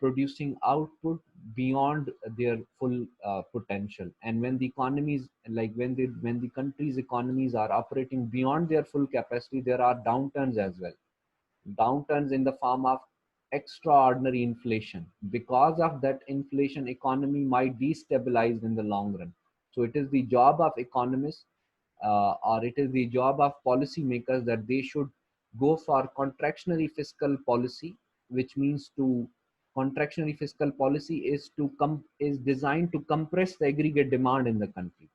producing output beyond their full potential, and when the economies, like when the countries economies are operating beyond their full capacity, there are downturns as well. Downturns in the form of extraordinary inflation. Because of that inflation, economy might destabilize in the long run. So it is the job of economists, or it is the job of policymakers, that they should go for contractionary fiscal policy, which means to contractionary fiscal policy is to come is designed to compress the aggregate demand in the country.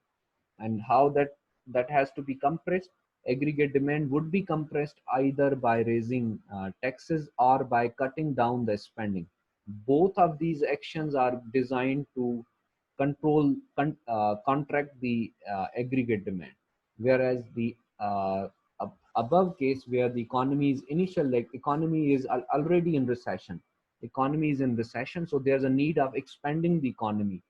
And how that has to be compressed? Aggregate demand would be compressed either by raising taxes or by cutting down the spending. Both of these actions are designed to contract the aggregate demand. Whereas the above case, where the economy is initial, like economy is already in recession, economy is in recession, so there's a need of expanding the economy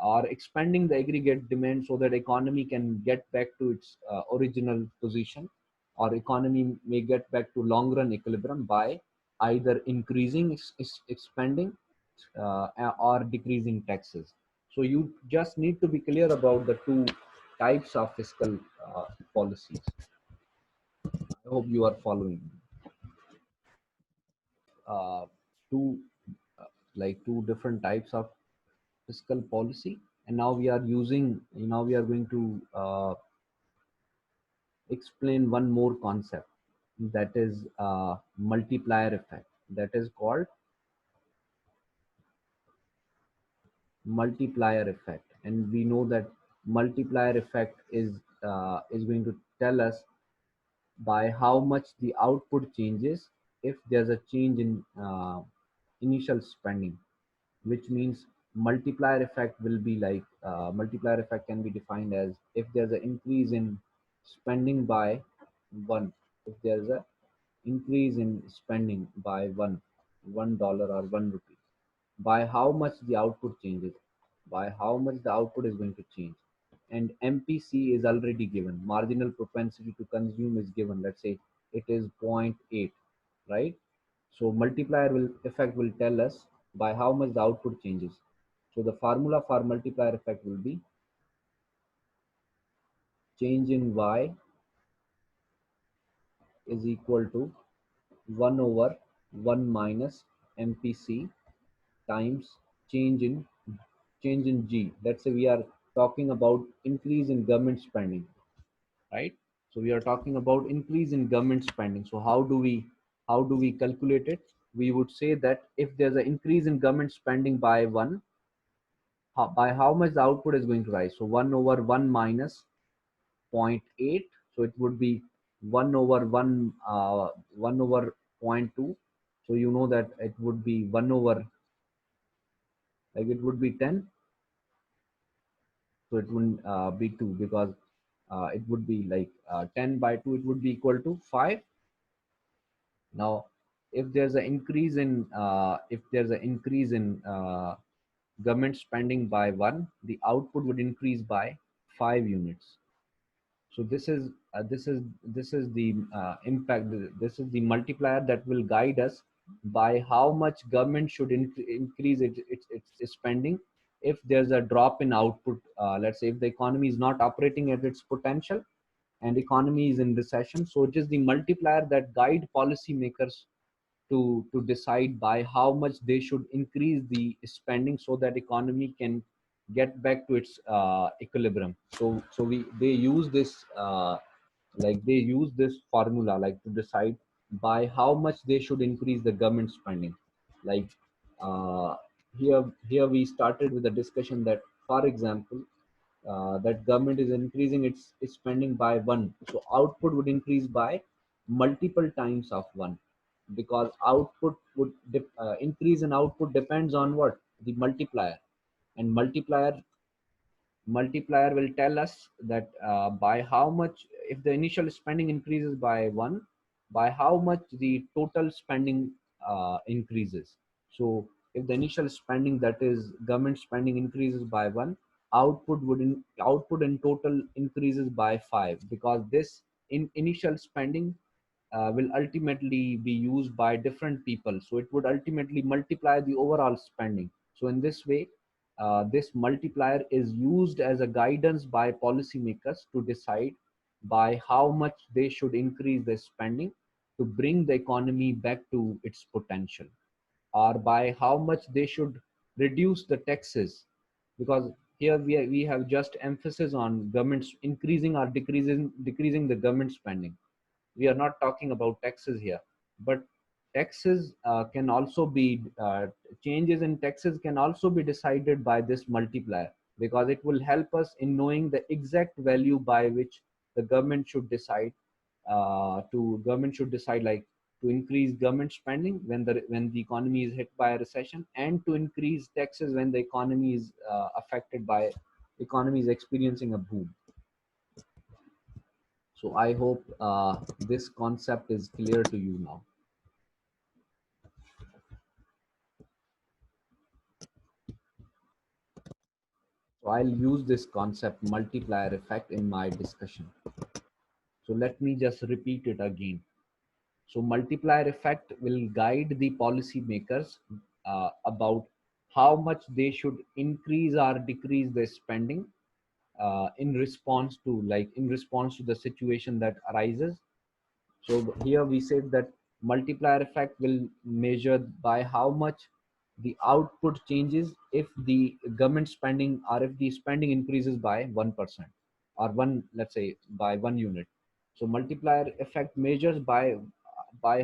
or expanding the aggregate demand so that economy can get back to its original position, or economy may get back to long run equilibrium by either increasing expanding or decreasing taxes. So you just need to be clear about the two types of fiscal policies. I hope you are following. uh, two two different types of fiscal policy, and now we are going to explain one more concept, that is multiplier effect, that is called multiplier effect. And we know that multiplier effect is going to tell us by how much the output changes if there's a change in initial spending, which means multiplier effect will be like multiplier effect can be defined as if there's an increase in spending by one, if there's a increase in spending by $1 or 1 rupee, by how much the output changes, by how much the output is going to change. And MPC is already given, marginal propensity to consume is given, let's say it is zero point 0.8, right? So multiplier will effect will tell us by how much the output changes. So the formula for multiplier effect will be change in Y is equal to 1 over 1 minus MPC times change in G. Let's say we are talking about increase in government spending. right? So we are talking about increase in government spending. So how do we calculate it? We would say that if there's an increase in government spending by one, by how much the output is going to rise. So 1 over 1 minus zero point 0.8. So it would be 1 over 1, 1 over zero point 0.2. So you know that it would be 1 over, like it would be 10. So it wouldn't be 2, because it would be like 10 by 2, it would be equal to 5. Now, if there's an increase in government spending by 1, the output would increase by 5 units. So this is the impact. This is the multiplier that will guide us by how much government should increase its spending if there's a drop in output. Let's say if the economy is not operating at its potential and economy is in recession. So it is the multiplier that guide policymakers to decide by how much they should increase the spending so that economy can get back to its equilibrium. So we they use this they use this formula, like, to decide by how much they should increase the government spending. Like, uh, here we started with a discussion that, for example, that government is increasing its spending by one, so output would increase by multiple times of one, because output would increase in output depends on what? The multiplier. And multiplier will tell us that by how much, if the initial spending increases by one, by how much the total spending increases. So if the initial spending, that is government spending, increases by one, output in total increases by 5, because this in initial spending will ultimately be used by different people, so it would ultimately multiply the overall spending. So in this way, this multiplier is used as a guidance by policymakers to decide by how much they should increase their spending to bring the economy back to its potential, or by how much they should reduce the taxes. Because here we have just emphasis on governments increasing or decreasing the government spending. We are not talking about taxes here, but taxes can also be changes in taxes can also be decided by this multiplier, because it will help us in knowing the exact value by which the government should decide like to increase government spending when the economy is hit by a recession, and to increase taxes when the economy is affected by economy is experiencing a boom. So I hope this concept is clear to you now. So I'll use this concept multiplier effect in my discussion. So let me just repeat it again. So multiplier effect will guide the policymakers about how much they should increase or decrease their spending in response to the situation that arises. So here we said that multiplier effect will measure by how much the output changes if the government spending, or if the spending increases by 1%, or let's say by 1 unit. So multiplier effect measures by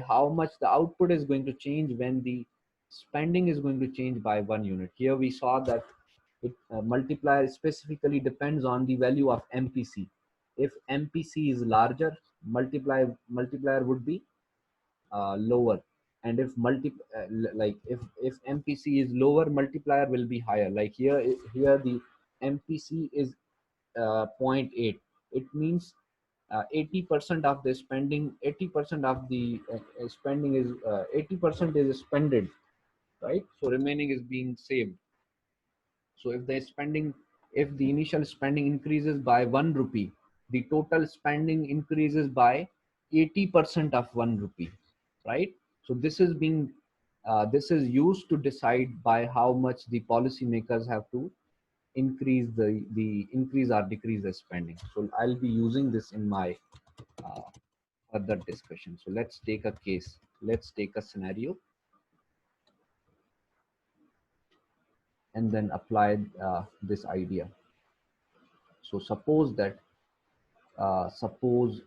how much the output is going to change when the spending is going to change by 1 unit. Here we saw that it multiplier specifically depends on the value of MPC. If MPC is larger, multiplier would be lower, and if if MPC is lower, multiplier will be higher. Like here the MPC is zero point 0.8. It means 80% of the spending, 80% of the spending is 80% is spended, right? So remaining is being saved. So if the initial spending increases by 1 rupee, the total spending increases by 80% of 1 rupee, right? So this is used to decide by how much the policymakers have to increase the increase or decrease the spending. So I'll be using this in my uh, further discussion. So let's take a case. Let's take a scenario and then apply this idea. So suppose that suppose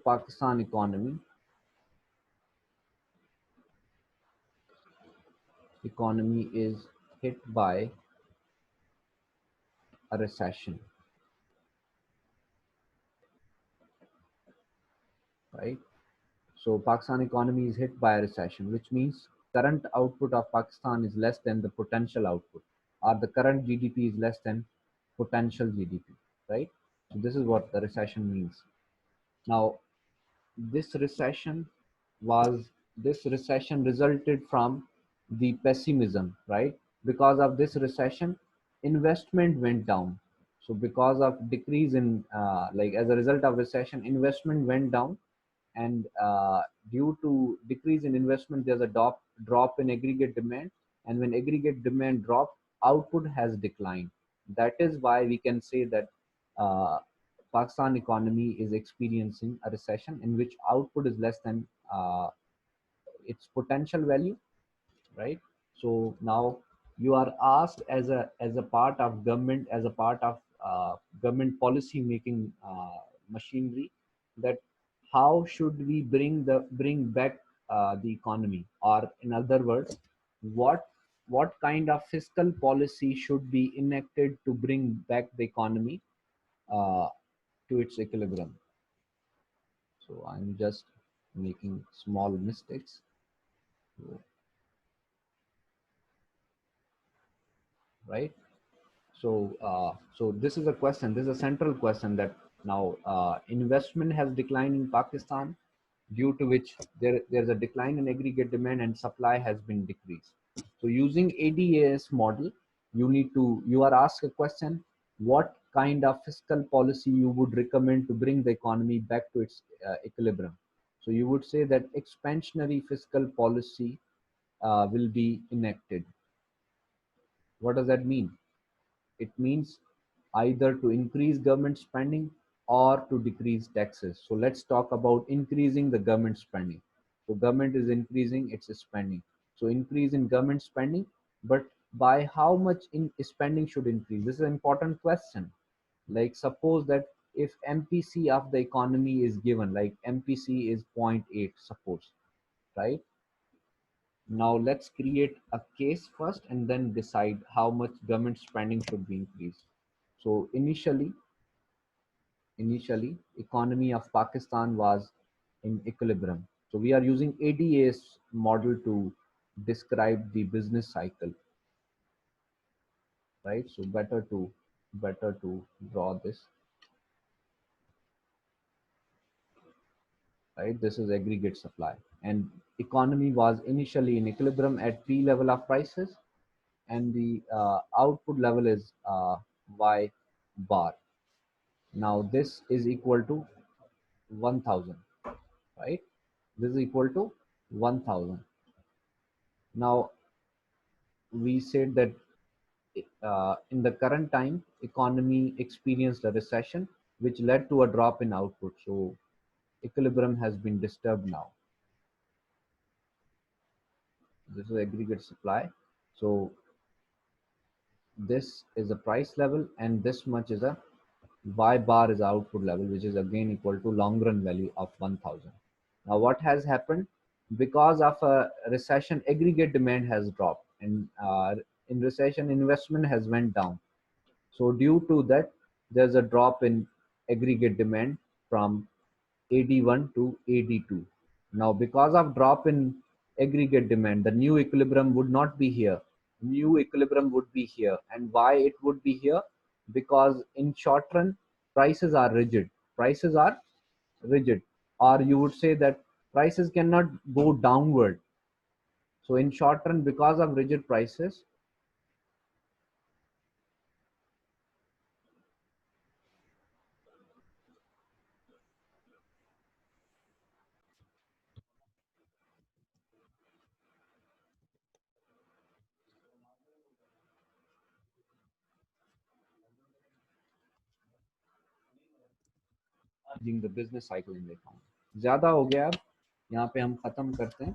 Pakistan economy is hit by a recession, right? So Pakistan economy is hit by a recession, which means current output of Pakistan is less than the potential output, or the current GDP is less than potential GDP, right? So this is what the recession means. Now, this recession was this recession resulted from the pessimism, right? Because of this recession, investment went down. So because of decrease in like as a result of recession, investment went down, and due to decrease in investment, there's a drop in aggregate demand, and when aggregate demand dropped, output has declined. That is why we can say that uh, Pakistan economy is experiencing a recession in which output is less than its potential value, right? So now you are asked as a part of government, as a part of government policy making machinery, that how should we bring back the economy, or in other words, what what kind of fiscal policy should be enacted to bring back the economy uh, to its equilibrium. So I'm just making small mistakes. So, right. So this is a question. This is a central question, that now investment has declined in Pakistan, due to which there's a decline in aggregate demand and supply has been decreased. So using ADAS model, you are asked a question: what kind of fiscal policy you would recommend to bring the economy back to its equilibrium? So you would say that expansionary fiscal policy will be enacted. What does that mean? It means either to increase government spending or to decrease taxes. So let's talk about increasing the government spending. So government is increasing its spending. So increase in government spending, but by how much in spending should increase? This is an important question. Like suppose that if MPC of the economy is given, like MPC is 0.8, suppose, right? Now let's create a case first and then decide how much government spending should be increased. So initially economy of Pakistan was in equilibrium. So we are using ADA's model to describe the business cycle, right? So better to draw this, right? This is aggregate supply, and economy was initially in equilibrium at P level of prices, and the output level is Y bar. Now this is equal to 1000, right? This is equal to 1000. Now we said that in the current time, economy experienced a recession, which led to a drop in output. So equilibrium has been disturbed now. This is aggregate supply. So this is a price level, and this much is a Y bar is output level, which is again equal to long run value of 1000. Now what has happened? Because of a recession, aggregate demand has dropped, and in recession, investment has went down. So due to that, there's a drop in aggregate demand from AD1 to AD2. Now, because of drop in aggregate demand, the new equilibrium would not be here. New equilibrium would be here. And why it would be here? Because in short run, prices are rigid. Prices are rigid. Or you would say that prices cannot go downward. So in short run, because of rigid prices, the business cycle in the economy. ज़्यादा हो गया अब यहाँ पे हम ख़त्म करते हैं